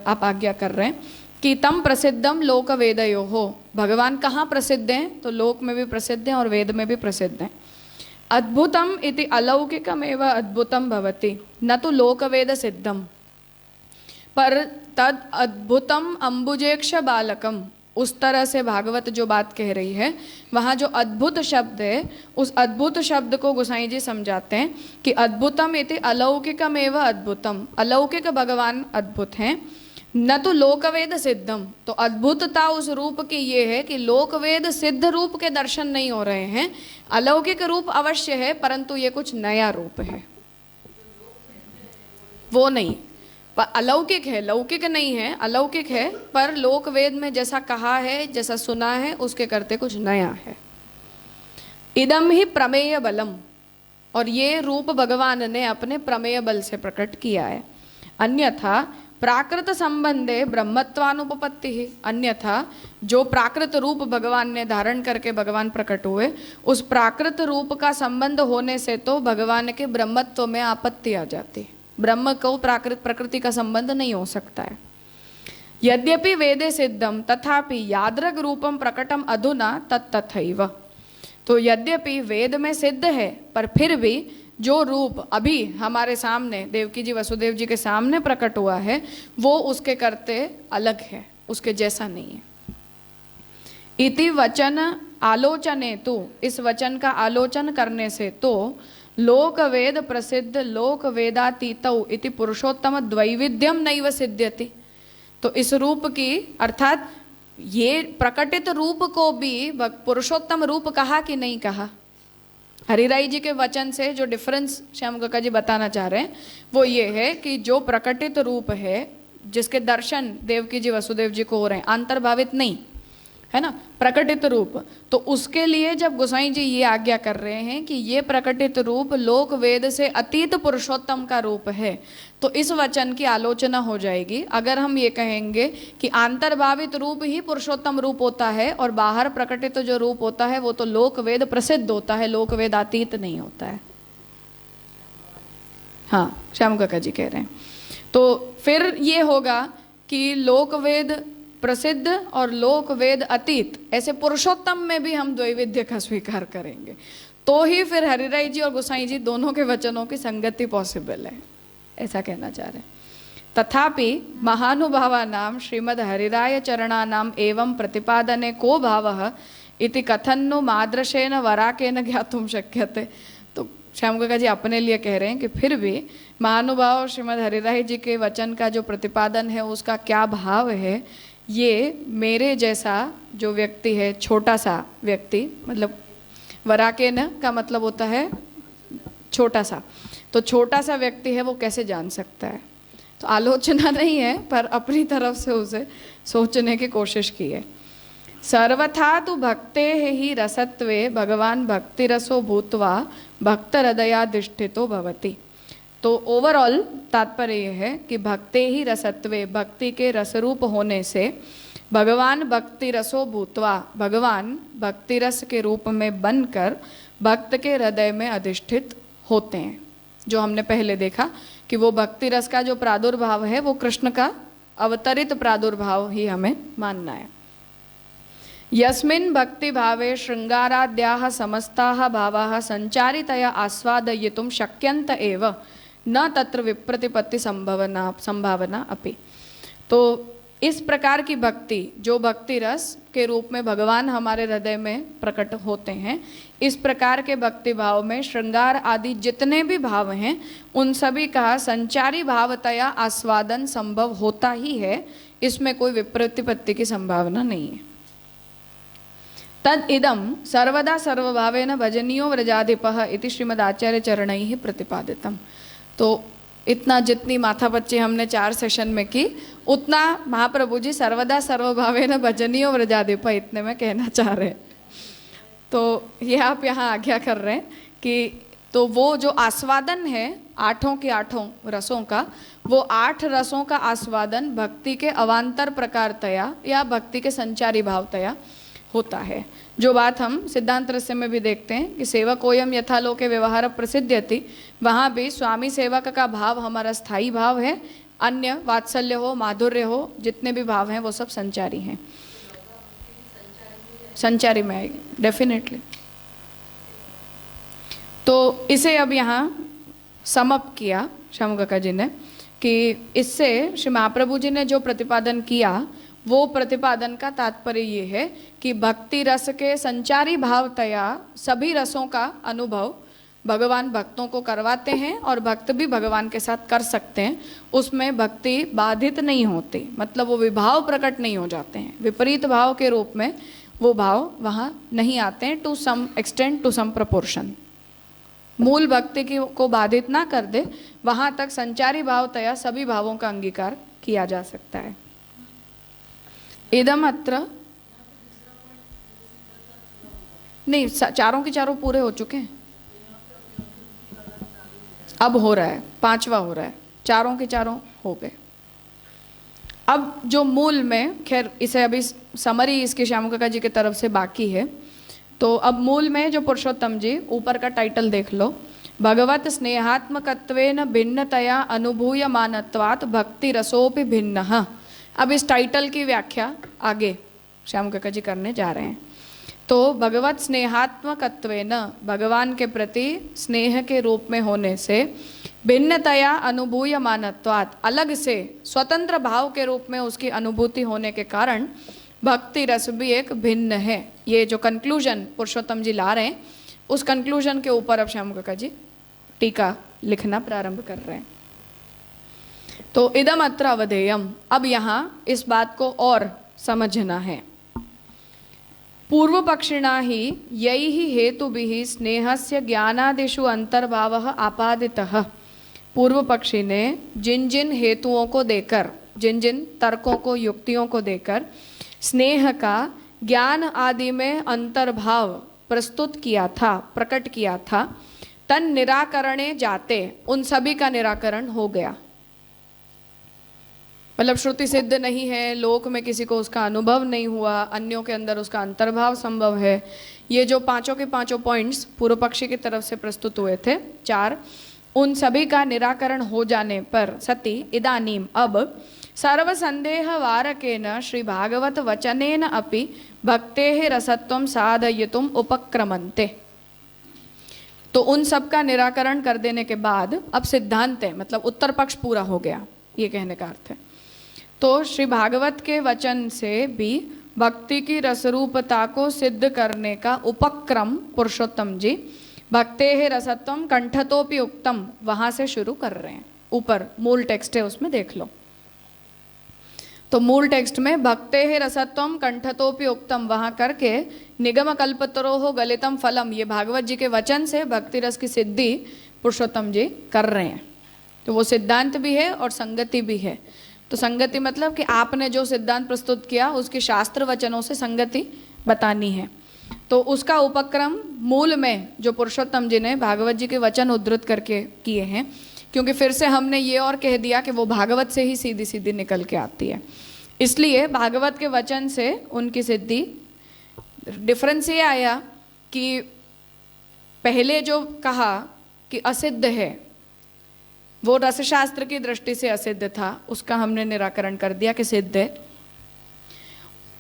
आप आज्ञा कर रहे हैं कि तम प्रसिद्धम लोक वेदयो हो, भगवान कहाँ प्रसिद्ध हैं, तो लोक में भी प्रसिद्ध हैं और वेद में भी प्रसिद्ध हैं। अद्भुतम इति अलौकिकम एवं अद्भुतम भवति न तो लोक वेद सिद्धम, पर तद अद्भुतम अंबुजेक्ष बालकम, उस तरह से भागवत जो बात कह रही है वहाँ जो अद्भुत शब्द है उस अद्भुत शब्द को गोसाई जी समझाते हैं कि अद्भुतम इति अलौकिकम एवं अद्भुतम, अलौकिक भगवान अद्भुत हैं, न तो लोकवेद सिद्धम, तो अद्भुतता उस रूप की ये है कि लोकवेद सिद्ध रूप के दर्शन नहीं हो रहे हैं, अलौकिक रूप अवश्य है परंतु ये कुछ नया रूप है, वो नहीं, पर अलौकिक है, लौकिक नहीं है, अलौकिक है, पर लोक वेद में जैसा कहा है जैसा सुना है उसके करते कुछ नया है। इदम ही प्रमेय बलम, और ये रूप भगवान ने अपने प्रमेय बल से प्रकट किया है। अन्यथा प्राकृत संबंधे ब्रह्मत्वानुपपत्ति ही, अन्यथा जो प्राकृत रूप भगवान ने धारण करके भगवान प्रकट हुए उस प्राकृत रूप का संबंध होने से तो भगवान के ब्रह्मत्व में आपत्ति आ जाती है, ब्रह्म को प्रकृति का संबंध नहीं हो सकता है। यद्यपि वेदे सिद्धम तथापि यादृग रूपम प्रकटम अधुना तत्तथैव, तो यद्यपि वेद में सिद्ध है पर फिर भी जो रूप अभी हमारे सामने देवकी जी वसुदेव जी के सामने प्रकट हुआ है वो उसके करते अलग है, उसके जैसा नहीं है। इति वचन आलोचने तो, इस वचन का आलोचन करने से तो लोक वेद प्रसिद्ध लोक वेदातीतौ इति पुरुषोत्तम द्वैविध्यम नैव सिद्ध्यति, तो इस रूप की अर्थात ये प्रकटित रूप को भी पुरुषोत्तम रूप कहा कि नहीं कहा। हरिराई जी के वचन से जो डिफरेंस श्याम काका जी बताना चाह रहे हैं वो ये है कि जो प्रकटित रूप है जिसके दर्शन देवकी जी वसुदेव जी को हो रहे हैं, अंतर्भावित नहीं है ना, प्रकटित रूप, तो उसके लिए जब गोसाई जी ये आज्ञा कर रहे हैं कि ये प्रकटित रूप लोक वेद से अतीत पुरुषोत्तम का रूप है, तो इस वचन की आलोचना हो जाएगी अगर हम ये कहेंगे कि अंतर्भावित रूप ही पुरुषोत्तम रूप होता है और बाहर प्रकटित जो रूप होता है वो तो लोक वेद प्रसिद्ध होता है, लोक वेद अतीत नहीं होता है। हाँ, श्याम काका जी कह रहे हैं, तो फिर ये होगा कि लोक वेद प्रसिद्ध और लोक वेद अतीत, ऐसे पुरुषोत्तम में भी हम द्वैविध्य का स्वीकार करेंगे तो ही फिर हरिराई जी और गोसाई जी दोनों के वचनों की संगति पॉसिबल है, ऐसा कहना चाह रहे हैं। तथापि महानुभावानां श्रीमद् हरिराय चरणानाम एवं प्रतिपादने को भावः इति कथन्नु मादृशेन वराकेन ज्ञातुम शक्यते। तो श्याम काका जी अपने लिए कह रहे हैं कि फिर भी महानुभाव श्रीमद् हरिराय जी के वचन का जो प्रतिपादन है उसका क्या भाव है, ये मेरे जैसा जो व्यक्ति है, छोटा सा व्यक्ति, मतलब वराकेन का मतलब होता है छोटा सा, तो छोटा सा व्यक्ति है वो कैसे जान सकता है। तो आलोचना नहीं है पर अपनी तरफ से उसे सोचने की कोशिश की है। सर्वथा तो भक्ते ही रसत्वे भगवान भक्ति रसो भूतवा भक्त हृदयाधिष्ठितो भवति। तो ओवरऑल तात्पर्य यह है कि भक्ते ही रसत्वे, भक्ति के रसरूप होने से, भगवान भक्ति रसो भूतवा, भगवान भक्ति रस के रूप में बनकर भक्त के हृदय में अधिष्ठित होते हैं। जो हमने पहले देखा कि वो भक्ति रस का जो प्रादुर्भाव है वो कृष्ण का अवतरित प्रादुर्भाव ही हमें मानना है। यस्मिन् भक्ति भावे श्रृंगाराद्याः समस्ताः भावाः संचारितया आस्वादयितुं शक्यन्त एव न तत्र विप्रतिपत्ति संभावना अपि। तो इस प्रकार की भक्ति, जो भक्ति रस के रूप में भगवान हमारे हृदय में प्रकट होते हैं, इस प्रकार के भक्ति भाव में श्रृंगार आदि जितने भी भाव हैं उन सभी का संचारी भावतया आस्वादन संभव होता ही है, इसमें कोई विप्रतिपत्ति की संभावना नहीं है। तद इदम सर्वदा सर्वभावेन भजनीयो व्रजाधिपः इति श्रीमदाचार्य चरणैः प्रतिपादितम। तो इतना जितनी माथापच्ची हमने 4 सेशन में की, उतना महाप्रभु जी सर्वदा सर्वभावेन भजनीयो व्रजाधिपः इतने में कहना चाह रहे हैं। तो ये आप यहाँ आज्ञा कर रहे हैं कि तो वो जो आस्वादन है 8 के 8 रसों का, वो 8 रसों का आस्वादन भक्ति के अवान्तर प्रकारतया या भक्ति के संचारी भावतया होता है। जो बात हम सिद्धांत रहस्य में भी देखते हैं कि सेवकोयम यथालोके व्यवहार प्रसिद्ध्यति, वहाँ भी स्वामी सेवक का भाव हमारा स्थायी भाव है, अन्य वात्सल्य हो, माधुर्य हो, जितने भी भाव हैं वो सब संचारी हैं। संचारी में आएगी डेफिनेटली। तो इसे अब यहाँ समअप किया श्याम काका जी ने कि इससे श्री महाप्रभु जी ने जो प्रतिपादन किया वो प्रतिपादन का तात्पर्य ये है कि भक्ति रस के संचारी भावतया सभी रसों का अनुभव भगवान भक्तों को करवाते हैं और भक्त भी भगवान के साथ कर सकते हैं। उसमें भक्ति बाधित नहीं होती, मतलब वो विभाव प्रकट नहीं हो जाते हैं, विपरीत भाव के रूप में वो भाव वहाँ नहीं आते हैं, to some extent, to some proportion. मूल भक्ति की को बाधित ना कर दे, वहाँ तक संचारी भावतया सभी भावों का अंगीकार किया जा सकता है। इदम अत्र नहीं, चारों के चारों पूरे हो चुके हैं, अब हो रहा है 5वां हो रहा है, चारों के चारों हो गए। अब जो मूल में, खैर इसे अभी समरी इसकी श्याम काका जी की तरफ से बाकी है, तो अब मूल में जो पुरुषोत्तम जी ऊपर का टाइटल देख लो, भगवत स्नेहात्मकत्वेन भिन्नतया अनुभूयमानत्वात् भक्ति रसोपि भिन्नः। अब इस टाइटल की व्याख्या आगे श्याम काका जी करने जा रहे हैं। तो भगवत स्नेहात्मकत्वेन, भगवान के प्रति स्नेह के रूप में होने से, भिन्नतया अनुभूयमानत्वात्, अलग से स्वतंत्र भाव के रूप में उसकी अनुभूति होने के कारण भक्ति रस भी एक भिन्न है। ये जो कंक्लूजन पुरुषोत्तम जी ला रहे हैं, उस कंक्लूजन के ऊपर अब श्याम काका जी टीका लिखना प्रारंभ कर रहे हैं। तो इदम अत्र अवधेयम, अब यहाँ इस बात को और समझना है। पूर्व पक्षिणा ही यैः हेतुभिः स्नेहस्य ज्ञानादिषु अंतर्भावः आपादितः। पूर्व पक्षी ने जिन जिन हेतुओं को देकर, जिन जिन तर्कों को, युक्तियों को देकर स्नेह का ज्ञान आदि में अंतर्भाव प्रस्तुत किया था, प्रकट किया था, तन निराकरणे जाते उन सभी का निराकरण हो गया। मतलब श्रुति सिद्ध नहीं है, लोक में किसी को उसका अनुभव नहीं हुआ, अन्यों के अंदर उसका अंतर्भाव संभव है। ये जो पांचों के पांचों पॉइंट्स पूर्व पक्षी की तरफ से प्रस्तुत हुए थे 4, उन सभी का निराकरण हो जाने पर सति इदानीम अब सर्व संदेह वारकेन श्री भागवत वचनेन अपि भक्तेः रसत्वं साधयितुम् उपक्रमन्ते। तो उन सब का निराकरण कर देने के बाद अब सिद्धांत है, मतलब उत्तर पक्ष पूरा हो गया, ये कहने का अर्थ है। तो श्री भागवत के वचन से भी भक्ति की रसरूपता को सिद्ध करने का उपक्रम पुरुषोत्तम जी भक्ते है रसत्वम कंठतोपि उक्तम वहां से शुरू कर रहे हैं। ऊपर मूल टेक्स्ट है, उसमें देख लो। तो मूल टेक्स्ट में भक्ते है रसत्वम कंठतोपि उक्तम वहां करके निगम कल्पतरोः गलितम फलम, ये भागवत जी के वचन से भक्ति रस की सिद्धि पुरुषोत्तम जी कर रहे हैं। तो वो सिद्धांत भी है और संगति भी है। तो संगति मतलब कि आपने जो सिद्धांत प्रस्तुत किया उसके शास्त्र वचनों से संगति बतानी है। तो उसका उपक्रम मूल में जो पुरुषोत्तम जी ने भागवत जी के वचन उद्धृत करके किए हैं, क्योंकि फिर से हमने ये और कह दिया कि वो भागवत से ही सीधी सीधी निकल के आती है, इसलिए भागवत के वचन से उनकी सिद्धि। डिफरेंस ये आया कि पहले जो कहा कि असिद्ध है वो रसशास्त्र की दृष्टि से असिद्ध था, उसका हमने निराकरण कर दिया कि सिद्ध है।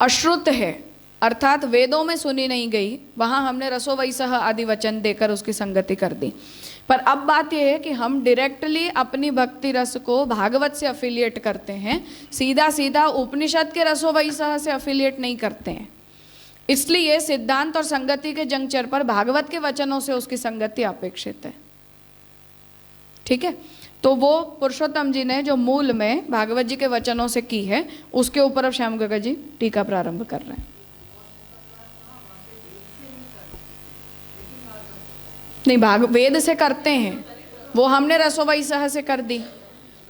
अश्रुत है अर्थात वेदों में सुनी नहीं गई, वहां हमने रसो वैसह आदि वचन देकर उसकी संगति कर दी। पर अब बात यह है कि हम डायरेक्टली अपनी भक्ति रस को भागवत से अफिलिएट करते हैं, सीधा सीधा उपनिषद के रसो वैसह से अफिलिएट नहीं करते हैं। इसलिए सिद्धांत और संगति के जंक्चर पर भागवत के वचनों से उसकी संगति अपेक्षित है। ठीक है, तो वो पुरुषोत्तम जी ने जो मूल में भागवत जी के वचनों से की है, उसके ऊपर अब श्याम गगा जी टीका प्रारंभ कर रहे हैं। नहीं, वेद से करते हैं, वो हमने रसोवैसह से कर दी,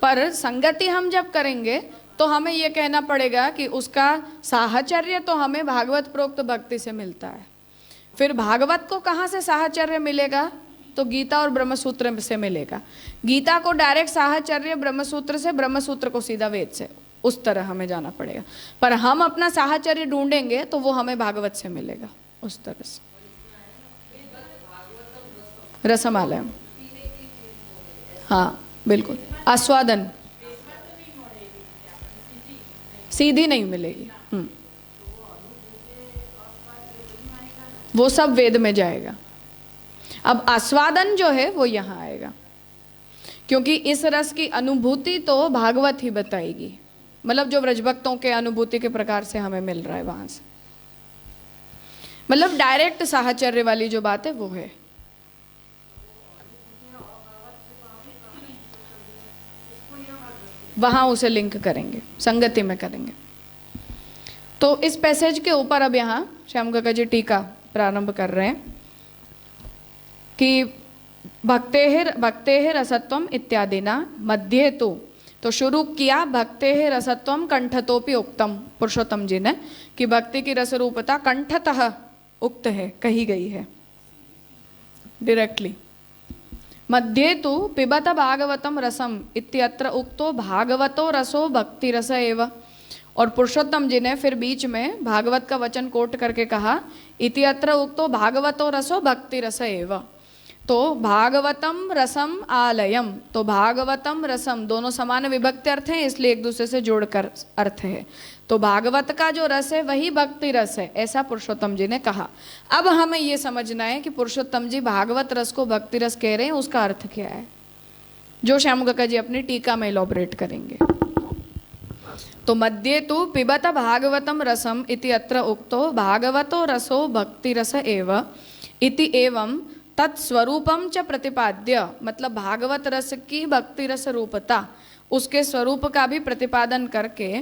पर संगति हम जब करेंगे तो हमें ये कहना पड़ेगा कि उसका साहचर्य तो हमें भागवत प्रोक्त भक्ति से मिलता है। फिर भागवत को कहाँ से साहचर्य मिलेगा? तो गीता और ब्रह्मसूत्र से मिलेगा। गीता को डायरेक्ट साहचर्य ब्रह्मसूत्र से, ब्रह्मसूत्र को सीधा वेद से, उस तरह हमें जाना पड़ेगा। पर हम अपना साहचर्य ढूंढेंगे तो वो हमें भागवत से मिलेगा उस तरह से। रसमालयम, हाँ बिल्कुल। आस्वादन सीधी नहीं मिलेगी, वो सब वेद में जाएगा। अब आस्वादन जो है वो यहाँ आएगा, क्योंकि इस रस की अनुभूति तो भागवत ही बताएगी, मतलब जो व्रजभक्तों के अनुभूति के प्रकार से हमें मिल रहा है वहां से, मतलब डायरेक्ट साहचर्य वाली जो बात है वो है। वहां उसे लिंक करेंगे, संगति में करेंगे। तो इस पैसेज के ऊपर अब यहाँ श्याम गगा जी टीका प्रारंभ कर रहे हैं कि भक्ते है रसत्वम इत्यादि ना मध्य तो शुरू किया भक्ते है रसत्वम कंठतोपि उक्तम पुरुषोत्तम जी ने, कि भक्ति की रस रूपता कंठतः उक्त है, कही गई है डायरेक्टली। मध्ये तु पिबत भागवतम रसम इत्यत्र उक्तो भागवतो रसो भक्ति रस एव। और पुरुषोत्तम जी ने फिर बीच में भागवत का वचन कोट करके कहा इत्यत्र उक्तो भागवतो रसो भक्ति रस एव। तो भागवतम रसम आलयम, तो भागवतम रसम दोनों समान विभक्ति अर्थ हैं, इसलिए एक दूसरे से जोड़कर अर्थ है। तो भागवत का जो रस है वही भक्ति रस है, ऐसा पुरुषोत्तम जी ने कहा। अब हमें ये समझना है कि पुरुषोत्तम जी भागवत रस को भक्ति रस कह रहे हैं, उसका अर्थ क्या है, जो श्याम गगा जी अपनी टीका में इलॉबरेट करेंगे। तो मध्ये तु पिबत भागवतम रसम इति अत्र उक्तो भागवतो रसो भक्ति रस एव इति एवं तत्स्वरूपम च प्रतिपाद्य, मतलब भागवत रस की भक्ति रस रूपता, उसके स्वरूप का भी प्रतिपादन करके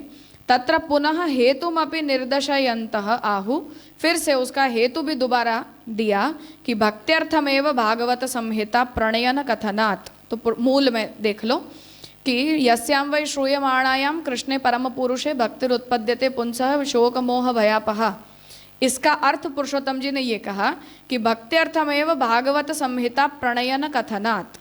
तत्र पुनः हेतुमपि निर्दशयन्तः आहु, फिर से उसका हेतु भी दोबारा दिया कि भक्त्यर्थमेव भागवत संहिता प्रणयन कथनात्। तो मूल में देख लो कि यस्यां वै श्रूयमाणायां कृष्णे परम पुरुषे भक्तिरुत्पद्यते पुंसः शोक मोह भयापहा, इसका अर्थ पुरुषोत्तम जी ने ये कहा कि भक्त्यर्थमेव भागवत संहिता प्रणयन कथनात्।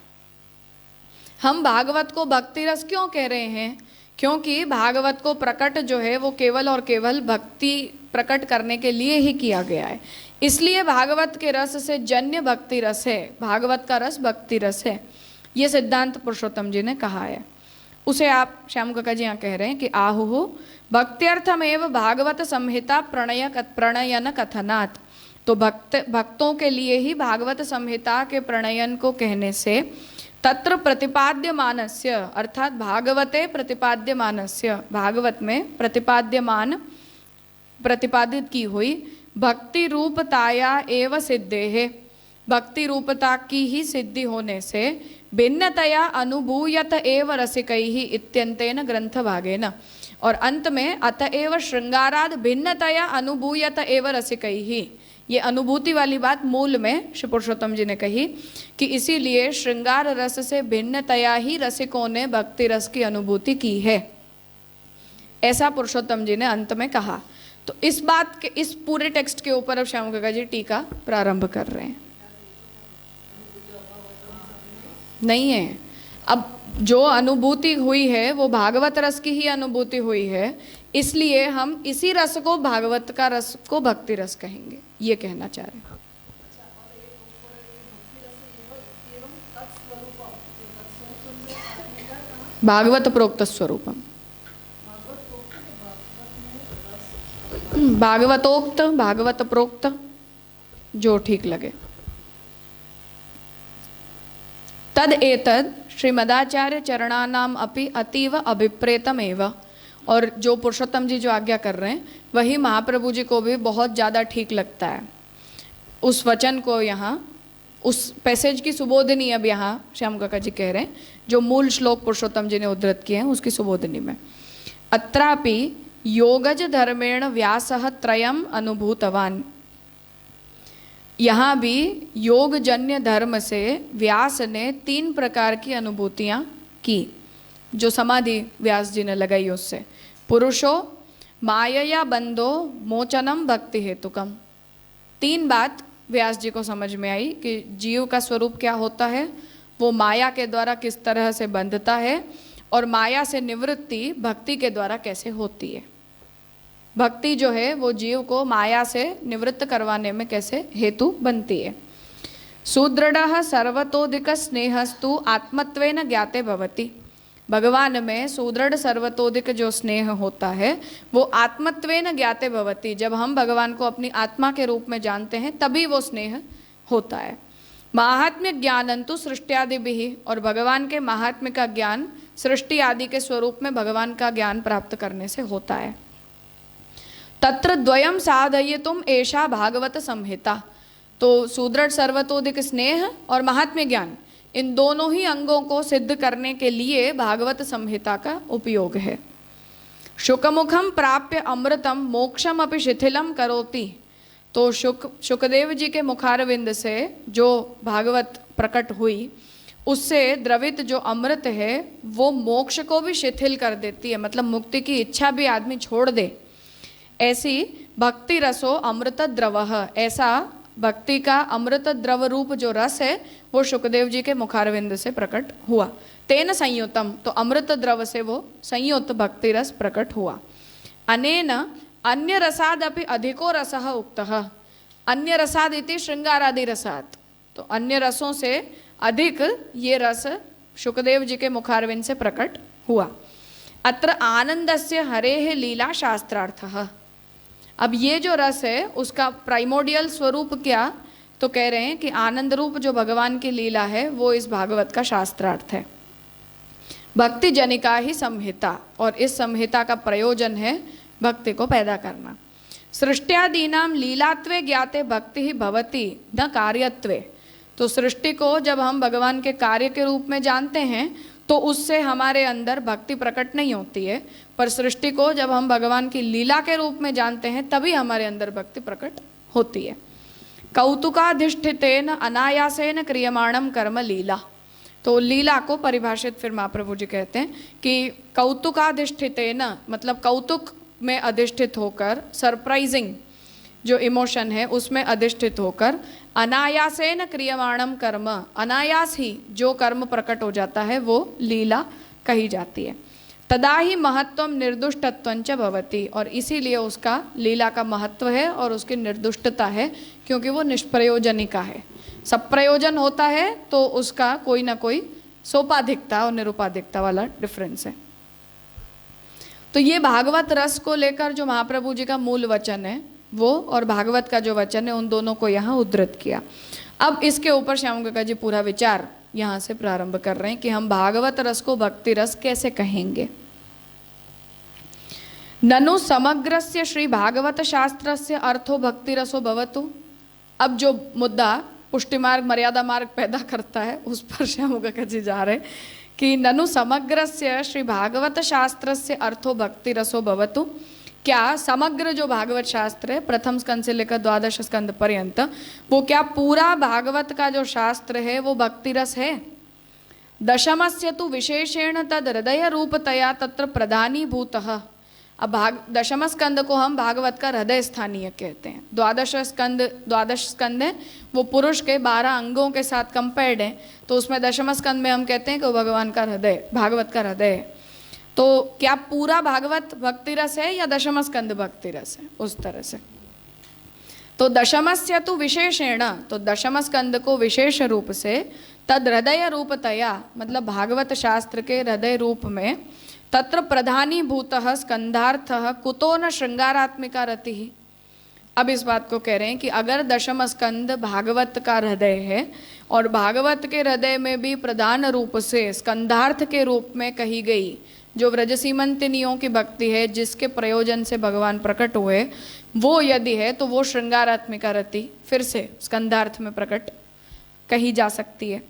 हम भागवत को भक्ति रस क्यों कह रहे हैं? क्योंकि भागवत को प्रकट जो है वो केवल और केवल भक्ति प्रकट करने के लिए ही किया गया है, इसलिए भागवत के रस से जन्य भक्ति रस है, भागवत का रस भक्ति रस है। ये सिद्धांत पुरुषोत्तम जी ने कहा है, उसे आप श्याम गगा जी यहाँ कह रहे हैं कि आहु भक्त्यर्थमेव भागवत संहिता प्रणयन कथनात्। तो भक्तों के लिए ही भागवत संहिता के प्रणयन को कहने से तत्र प्रतिपाद्यमानस्य, अर्थात भागवते प्रतिपाद्यमानस्य, भागवत में प्रतिपाद्यमान प्रतिपादित की हुई। भक्ति रूपताया एव सिद्धेः, भक्ति रूपता की ही सिद्धि होने से भिन्नतया अनुभूयत एव रसिकैः इत्यन्तेन ग्रंथ भागेन। और अंत में अतएव श्रृंगाराद भिन्नतया अनुभूयत एव रसिकैः, ये अनुभूति वाली बात मूल में श्री पुरुषोत्तम जी ने कही कि इसीलिए श्रृंगार रस से भिन्नतया ही रसिकों ने भक्ति रस की अनुभूति की है, ऐसा पुरुषोत्तम जी ने अंत में कहा। तो इस बात के, इस पूरे टेक्स्ट के ऊपर अब श्याम काका जी टीका प्रारंभ कर रहे हैं। नहीं है, अब जो अनुभूति हुई है वो भागवत रस की ही अनुभूति हुई है, इसलिए हम इसी रस को, भागवत का रस को भक्ति रस कहेंगे, ये कहना चाह रहे हैं। भागवत प्रोक्त स्वरूपम, भागवतोक्त, भागवत प्रोक्त, जो ठीक लगे। तद एतद श्रीमदाचार्य चरणानाम अपि अतीव अभिप्रेतमेव, और जो पुरुषोत्तम जी जो आज्ञा कर रहे हैं वही महाप्रभु जी को भी बहुत ज़्यादा ठीक लगता है। उस वचन को यहाँ, उस पैसेज की सुबोधनी अब यहाँ श्याम काका जी कह रहे हैं, जो मूल श्लोक पुरुषोत्तम जी ने उद्धृत किए हैं उसकी सुबोधनी में। अत्रापि योगज धर्मेण व्यासः त्रयम् अनुभूतवान, यहाँ भी योगजन्य धर्म से व्यास ने 3 प्रकार की अनुभूतियाँ की, जो समाधि व्यास जी ने लगाई उससे। पुरुषो मायया बंधो मोचनम भक्ति हेतुकम, 3 बात व्यास जी को समझ में आई कि जीव का स्वरूप क्या होता है, वो माया के द्वारा किस तरह से बंधता है, और माया से निवृत्ति भक्ति के द्वारा कैसे होती है। भक्ति जो है वो जीव को माया से निवृत्त करवाने में कैसे हेतु बनती है। सुदृढ़ सर्वतोधिक स्नेहस्तु आत्मत्वेन ज्ञाते भवति, भगवान में सुदृढ़ सर्वतोधिक जो स्नेह होता है वो आत्मत्वेन ज्ञाते भवति, जब हम भगवान को अपनी आत्मा के रूप में जानते हैं तभी वो स्नेह होता है। महात्म्य ज्ञानंतु सृष्टियादि भी, और भगवान के महात्म्य का ज्ञान सृष्टि आदि के स्वरूप में भगवान का ज्ञान प्राप्त करने से होता है। तत्र द्वयम साधयितुम एषा भागवत संहिता, तो सुदृढ़ सर्वतोधिक स्नेह और महात्म्य ज्ञान, इन दोनों ही अंगों को सिद्ध करने के लिए भागवत संहिता का उपयोग है। शुकमुखम प्राप्य अमृतम मोक्षम अपि शिथिलम करोति, तो शुकदेव जी के मुखारविंद से जो भागवत प्रकट हुई उससे द्रवित जो अमृत है वो मोक्ष को भी शिथिल कर देती है, मतलब मुक्ति की इच्छा भी आदमी छोड़ दे। ऐसी भक्ति रसो अमृत द्रवः, ऐसा भक्ति का अमृत द्रव रूप जो रस है वो शुकदेव जी के मुखारविंद से प्रकट हुआ। तेन संयुतम, तो अमृत द्रव से वो संयुक्त भक्ति रस प्रकट हुआ। अनेन अन्य रसादपि अधिको रसः उक्तः, अन्य रसाद इति श्रृंगारादि रसात्, तो अन्य रसों से अधिक ये रस शुकदेव जी के मुखारविंद से प्रकट हुआ। अत्र आनंदस्य हरेः लीला शास्त्रार्थः, अब ये जो रस है उसका प्राइमोडियल स्वरूप क्या, तो कह रहे हैं कि आनंद रूप जो भगवान की लीला है वो इस भागवत का शास्त्रार्थ है। भक्ति जनिका ही संहिता, और इस संहिता का प्रयोजन है भक्ति को पैदा करना। सृष्ट्यादीनाम लीलात्वे ज्ञाते भक्ति ही भवति न कार्यत्वे, तो सृष्टि को जब हम भगवान के कार्य के रूप में जानते हैं तो उससे हमारे अंदर भक्ति प्रकट नहीं होती है, पर सृष्टि को जब हम भगवान की लीला के रूप में जानते हैं तभी हमारे अंदर भक्ति प्रकट होती है। कौतुकाधिष्ठितेन अनायासेन क्रियमाणम कर्म लीला, तो लीला को परिभाषित फिर महाप्रभु जी कहते हैं कि कौतुकाधिष्ठितेन, मतलब कौतुक में अधिष्ठित होकर, सरप्राइजिंग जो इमोशन है उसमें अधिष्ठित होकर, अनायासेन क्रियमाणम कर्म, अनायास ही जो कर्म प्रकट हो जाता है वो लीला कही जाती है। तदा ही महत्वम निर्दुष्टत्वंच भवति, और इसीलिए उसका लीला का महत्व है और उसकी निर्दुष्टता है, क्योंकि वो निष्प्रयोजनिका है। सब प्रयोजन होता है तो उसका कोई ना कोई सोपाधिकता और निरुपाधिकता वाला डिफरेंस है। तो ये भागवत रस को लेकर जो महाप्रभु जी का मूल वचन है वो, और भागवत का जो वचन है, उन दोनों को यहाँ उद्धृत किया। अब इसके ऊपर श्याम काका जी पूरा विचार यहाँ से प्रारंभ कर रहे हैं कि हम भागवत रस को भक्ति रस कैसे कहेंगे। ननु समग्रस्य श्री भागवत शास्त्रस्य अर्थो भक्ति रसो भवतु। अब जो मुद्दा पुष्टि मार्ग मर्यादा मार्ग पैदा करता है उस पर श्यामुगजी जा रहे कि ननु समग्रस्य श्री भागवत शास्त्रस्य अर्थो भक्ति रसो भवतु। क्या समग्र जो भागवत शास्त्र है प्रथम स्कंद से लेकर द्वादश स्कंद पर्यंत, वो क्या पूरा भागवत का जो शास्त्र है वो भक्ति रस है? दशमस्य तु विशेषेण तद हृदय रूपतया तत्र प्रधानीभूतः। अब दशम स्कंद को हम भागवत का हृदय स्थानीय कहते हैं। द्वादश स्कंद है वो पुरुष के 12 अंगों के साथ कंपेयर्ड है, तो उसमें दशम स्कंद में हम कहते हैं कि वो भगवान का हृदय, भागवत का हृदय है। तो क्या पूरा भागवत भक्ति रस है या दशम स्कंद भक्ति रस है? उस तरह से तो दशमस्य तो विशेषेण, तो दशम स्कंद को विशेष रूप से तद हृदय रूपतया, मतलब भागवत शास्त्र के हृदय रूप में, तत्र प्रधानीभूतः स्कंधार्थः कुतो न श्रृंगारात्मिका रतिः। अब इस बात को कह रहे हैं कि अगर दशम स्कंद भागवत का हृदय है और भागवत के हृदय में भी प्रधान रूप से स्कंधार्थ के रूप में कही गई जो व्रजसीमंतिनियों की भक्ति है, जिसके प्रयोजन से भगवान प्रकट हुए, वो यदि है तो वो श्रृंगारात्मिका रति फिर से स्कंधार्थ में प्रकट कही जा सकती है।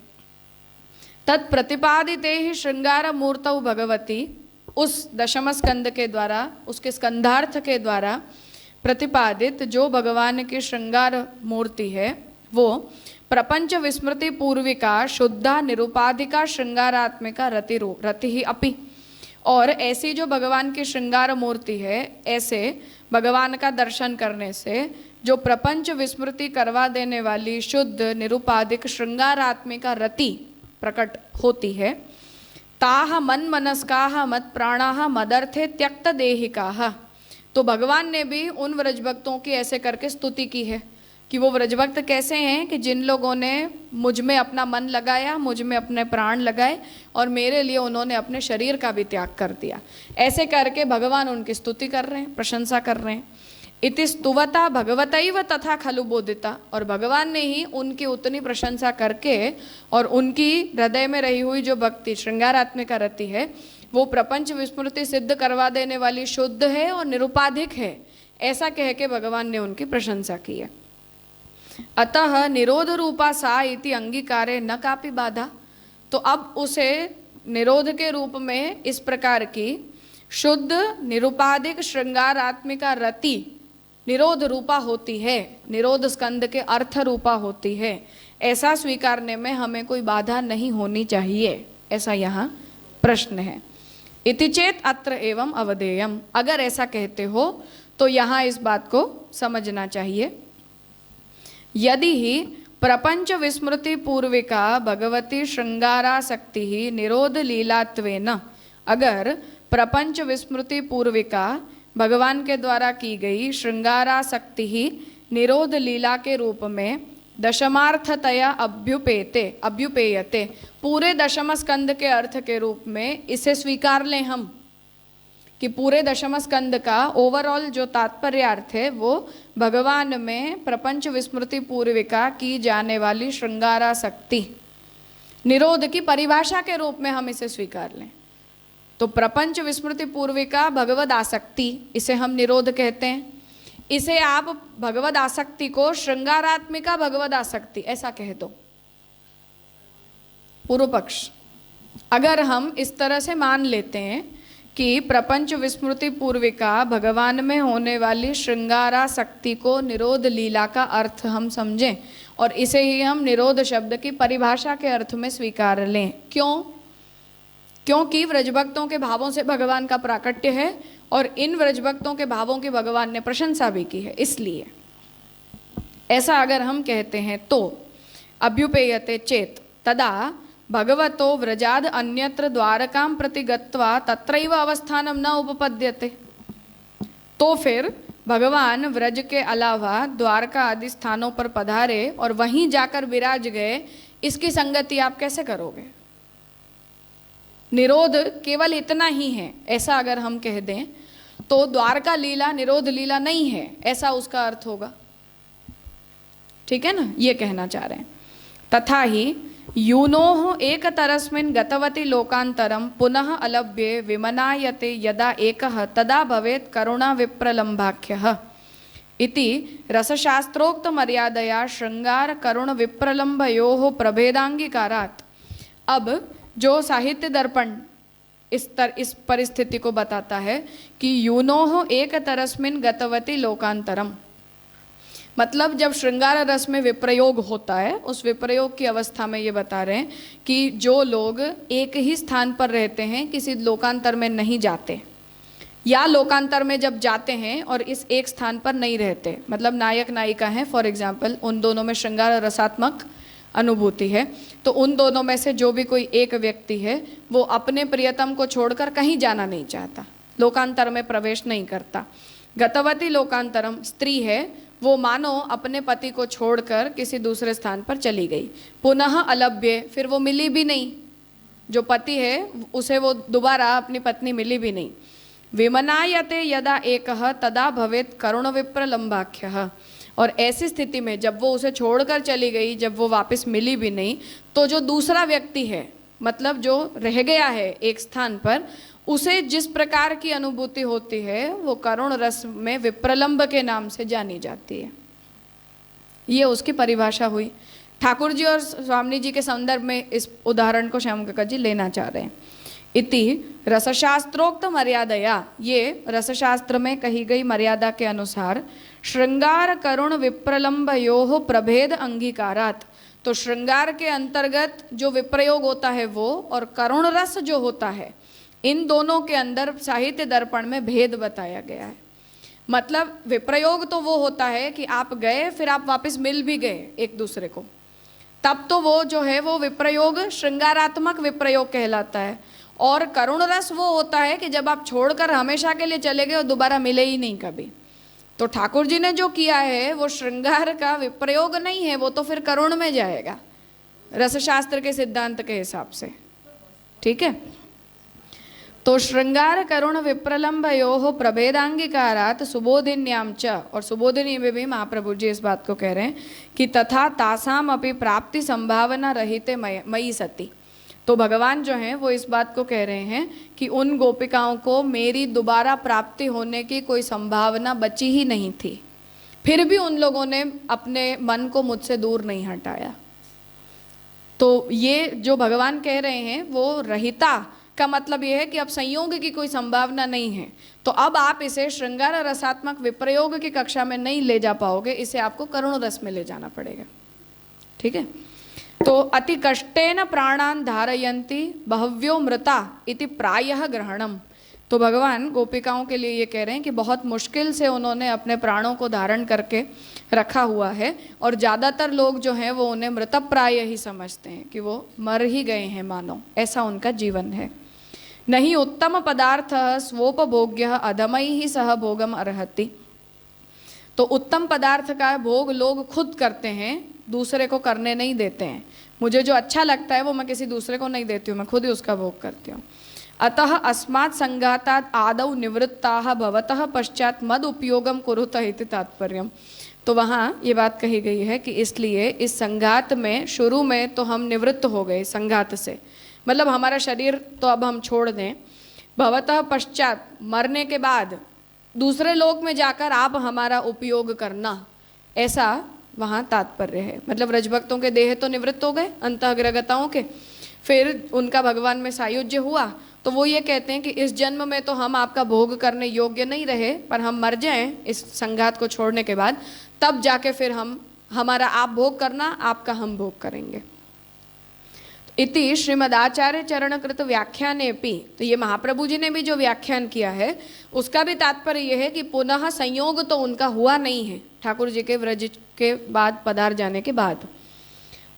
तत्प्रतिपादिते ही श्रृंगार मूर्तौ भगवती, उस दशम स्कंद के द्वारा, उसके स्कंधार्थ के द्वारा प्रतिपादित जो भगवान की श्रृंगार मूर्ति है वो प्रपंच विस्मृति पूर्विका शुद्धा निरुपाधिका श्रृंगारात्मिका रति ही अपि। और ऐसी जो भगवान की श्रृंगार मूर्ति है, ऐसे भगवान का दर्शन करने से जो प्रपंच विस्मृति करवा देने वाली शुद्ध निरुपाधिक श्रृंगारात्मिका रति प्रकट होती है। ताह मन मनस्काह मत प्राणाह मदर्थे त्यक्त देहिकाह। तो भगवान ने भी उन व्रजभक्तों की ऐसे करके स्तुति की है कि वो व्रजभक्त कैसे हैं कि जिन लोगों ने मुझ में अपना मन लगाया, मुझ में अपने प्राण लगाए और मेरे लिए उन्होंने अपने शरीर का भी त्याग कर दिया। ऐसे करके भगवान उनकी स्तुति कर रहे हैं, प्रशंसा कर रहे हैं। इति स्तुवता भगवतैव तथा खलु बोधिता, और भगवान ने ही उनकी उतनी प्रशंसा करके और उनकी हृदय में रही हुई जो भक्ति श्रृंगारात्मिका रति है वो प्रपंच विस्मृति सिद्ध करवा देने वाली शुद्ध है और निरुपाधिक है, ऐसा कह के भगवान ने उनकी प्रशंसा की है। अतः निरोध रूपा सा इति अंगीकारे न कापि बाधा। तो अब उसे निरोध के रूप में इस प्रकार की शुद्ध निरुपाधिक श्रृंगारात्मिका रति निरोध रूपा होती है, निरोध स्कंद के अर्थ रूपा होती है, ऐसा स्वीकारने में हमें कोई बाधा नहीं होनी चाहिए, ऐसा यहाँ प्रश्न है। इति चेत अत्र एवं अवधेयम, अगर ऐसा कहते हो तो यहाँ इस बात को समझना चाहिए। यदि ही प्रपंच विस्मृति पूर्विका भगवती श्रृंगारासक्ति ही निरोध लीलात्वेन, अगर प्रपंच विस्मृति पूर्विका भगवान के द्वारा की गई श्रृंगारासक्ति ही निरोध लीला के रूप में दशमार्थतया अभ्युपेयते, पूरे दशम स्कंद के अर्थ के रूप में इसे स्वीकार लें हम कि पूरे दशम स्कंद का ओवरऑल जो तात्पर्यार्थ है वो भगवान में प्रपंच विस्मृति पूर्विका की जाने वाली श्रृंगारासक्ति निरोध की परिभाषा के रूप में हम इसे स्वीकार लें। तो प्रपंच विस्मृति पूर्विका भगवद आसक्ति, इसे हम निरोध कहते हैं। इसे आप भगवद आसक्ति को श्रृंगारात्मिका भगवद आसक्ति ऐसा कह दो, पूर्व पक्ष। अगर हम इस तरह से मान लेते हैं कि प्रपंच विस्मृति पूर्विका भगवान में होने वाली श्रृंगारासक्ति को निरोध लीला का अर्थ हम समझें और इसे ही हम निरोध शब्द की परिभाषा के अर्थ में स्वीकार लें। क्यों? क्योंकि व्रजभक्तों के भावों से भगवान का प्राकट्य है और इन व्रजभक्तों के भावों की भगवान ने प्रशंसा भी की है, इसलिए ऐसा अगर हम कहते हैं तो अभ्युपेयते चेत तदा भगवतो व्रजाद अन्यत्र द्वारकां प्रति गत्वा तत्रैव अवस्थानं न उपपद्यते। तो फिर भगवान व्रज के अलावा द्वारका आदि स्थानों पर पधारे और वहीं जाकर विराज गए, इसकी संगति आप कैसे करोगे? निरोध केवल इतना ही है, ऐसा अगर हम कह दें तो द्वारका लीला निरोध लीला नहीं है, ऐसा उसका अर्थ होगा। ठीक है ना, ये कहना चाह रहे हैं। तथा ही यूनोः एकतरस्मिन् गतवति लोकान्तरं पुनः अलभ्ये विमनायते यदा एकः तदा भवेत् करुणा विप्रलम्भाख्यः इति रसशास्त्रोक्त मर्यादया श्रृंगार करुण विप्रलम्भयोः प्रभेदांगीकारात्। अब जो साहित्य दर्पण इस परिस्थिति को बताता है कि यूनोः एकतरस्मिन् गतवति लोकांतरम, मतलब जब श्रृंगार रस में विप्रयोग होता है, उस विप्रयोग की अवस्था में ये बता रहे हैं कि जो लोग एक ही स्थान पर रहते हैं, किसी लोकांतर में नहीं जाते, या लोकांतर में जब जाते हैं और इस एक स्थान पर नहीं रहते, मतलब नायक नायिका हैं फॉर एग्जाम्पल, उन दोनों में श्रृंगार रसात्मक अनुभूति है, तो उन दोनों में से जो भी कोई एक व्यक्ति है वो अपने प्रियतम को छोड़कर कहीं जाना नहीं चाहता, लोकांतर में प्रवेश नहीं करता। गतवती लोकांतरम, स्त्री है वो मानो अपने पति को छोड़कर किसी दूसरे स्थान पर चली गई। पुनः अलभ्य, फिर वो मिली भी नहीं, जो पति है उसे वो दोबारा अपनी पत्नी मिली भी नहीं। विमनायते यदा एकः तदा भवेत् करुण विप्रलम्भाख्यः, और ऐसी स्थिति में जब वो उसे छोड़कर चली गई, जब वो वापस मिली भी नहीं, तो जो दूसरा व्यक्ति है, मतलब जो रह गया है एक स्थान पर, उसे जिस प्रकार की अनुभूति होती है वो करुण रस में विप्रलम्भ के नाम से जानी जाती है। ये उसकी परिभाषा हुई। ठाकुर जी और स्वामी जी के संदर्भ में इस उदाहरण को श्याम काका जी लेना चाह रहे हैं। इति रसशास्त्रोक्त मर्यादया, ये रसशास्त्र में कही गई मर्यादा के अनुसार श्रृंगार करुण विप्रलम्भयोः प्रभेद अंगीकारात्, तो श्रृंगार के अंतर्गत जो विप्रयोग होता है वो, और करुण रस जो होता है, इन दोनों के अंदर साहित्य दर्पण में भेद बताया गया है। मतलब विप्रयोग तो वो होता है कि आप गए फिर आप वापस मिल भी गए एक दूसरे को, तब तो वो जो है वो विप्रयोग श्रृंगारात्मक विप्रयोग कहलाता है। और करुण रस वो होता है कि जब आप छोड़कर हमेशा के लिए चले गए और दोबारा मिले ही नहीं कभी। तो ठाकुर जी ने जो किया है वो श्रृंगार का विप्रयोग नहीं है, वो तो फिर करुण में जाएगा रसशास्त्र के सिद्धांत के हिसाब से। ठीक है, तो श्रृंगार करुण विप्रलम्भयोः प्रभेदांगीकारात् सुबोधिन्याम च, और सुबोधिनी में भी महाप्रभु जी इस बात को कह रहे हैं कि तथा तासाम अपि प्राप्ति संभावना रहिते मयि सती। तो भगवान जो हैं वो इस बात को कह रहे हैं कि उन गोपिकाओं को मेरी दोबारा प्राप्ति होने की कोई संभावना बची ही नहीं थी, फिर भी उन लोगों ने अपने मन को मुझसे दूर नहीं हटाया। तो ये जो भगवान कह रहे हैं वो रहिता का मतलब ये है कि अब संयोग की कोई संभावना नहीं है, तो अब आप इसे श्रृंगार रसात्मक विप्रयोग की कक्षा में नहीं ले जा पाओगे, इसे आपको करुण रस में ले जाना पड़ेगा। ठीक है, तो अति कष्टेन प्राणान धारयन्ति बहव्यो मृता इति प्रायः ग्रहणम। तो भगवान गोपिकाओं के लिए ये कह रहे हैं कि बहुत मुश्किल से उन्होंने अपने प्राणों को धारण करके रखा हुआ है, और ज़्यादातर लोग जो हैं वो उन्हें मृतप्राय ही समझते हैं कि वो मर ही गए हैं मानो, ऐसा उनका जीवन है। नहीं उत्तम पदार्थ स्वोपभोग्य अधमई ही सह भोगम अर्हति। तो उत्तम पदार्थ का भोग लोग खुद करते हैं, दूसरे को करने नहीं देते हैं। मुझे जो अच्छा लगता है वो मैं किसी दूसरे को नहीं देती हूँ, मैं खुद ही उसका भोग करती हूँ। अतः अस्मात् संघातात् आदौ निवृत्ताः भवतः पश्चात मद उपयोगम कुरुत इति तात्पर्यम। तो वहाँ ये बात कही गई है कि इसलिए इस संघात में शुरू में तो हम निवृत्त हो गए संघात से, मतलब हमारा शरीर तो अब हम छोड़ दें। भवतः पश्चात, मरने के बाद दूसरे लोक में जाकर आप हमारा उपयोग करना, ऐसा वहाँ तात्पर्य है। मतलब रजभक्तों के देह तो निवृत्त हो गए अंतःग्रगताओं के, फिर उनका भगवान में सायुज्य हुआ, तो वो ये कहते हैं कि इस जन्म में तो हम आपका भोग करने योग्य नहीं रहे, पर हम मर जाएं इस संघात को छोड़ने के बाद, तब जाके फिर हम हमारा आप भोग करना, आपका हम भोग करेंगे। इति श्रीमदाचार्य चरणकृत व्याख्यानेपि, तो ये महाप्रभु जी ने भी जो व्याख्यान किया है उसका भी तात्पर्य यह है कि पुनः संयोग तो उनका हुआ नहीं है ठाकुर जी के व्रज के बाद पधार जाने के बाद।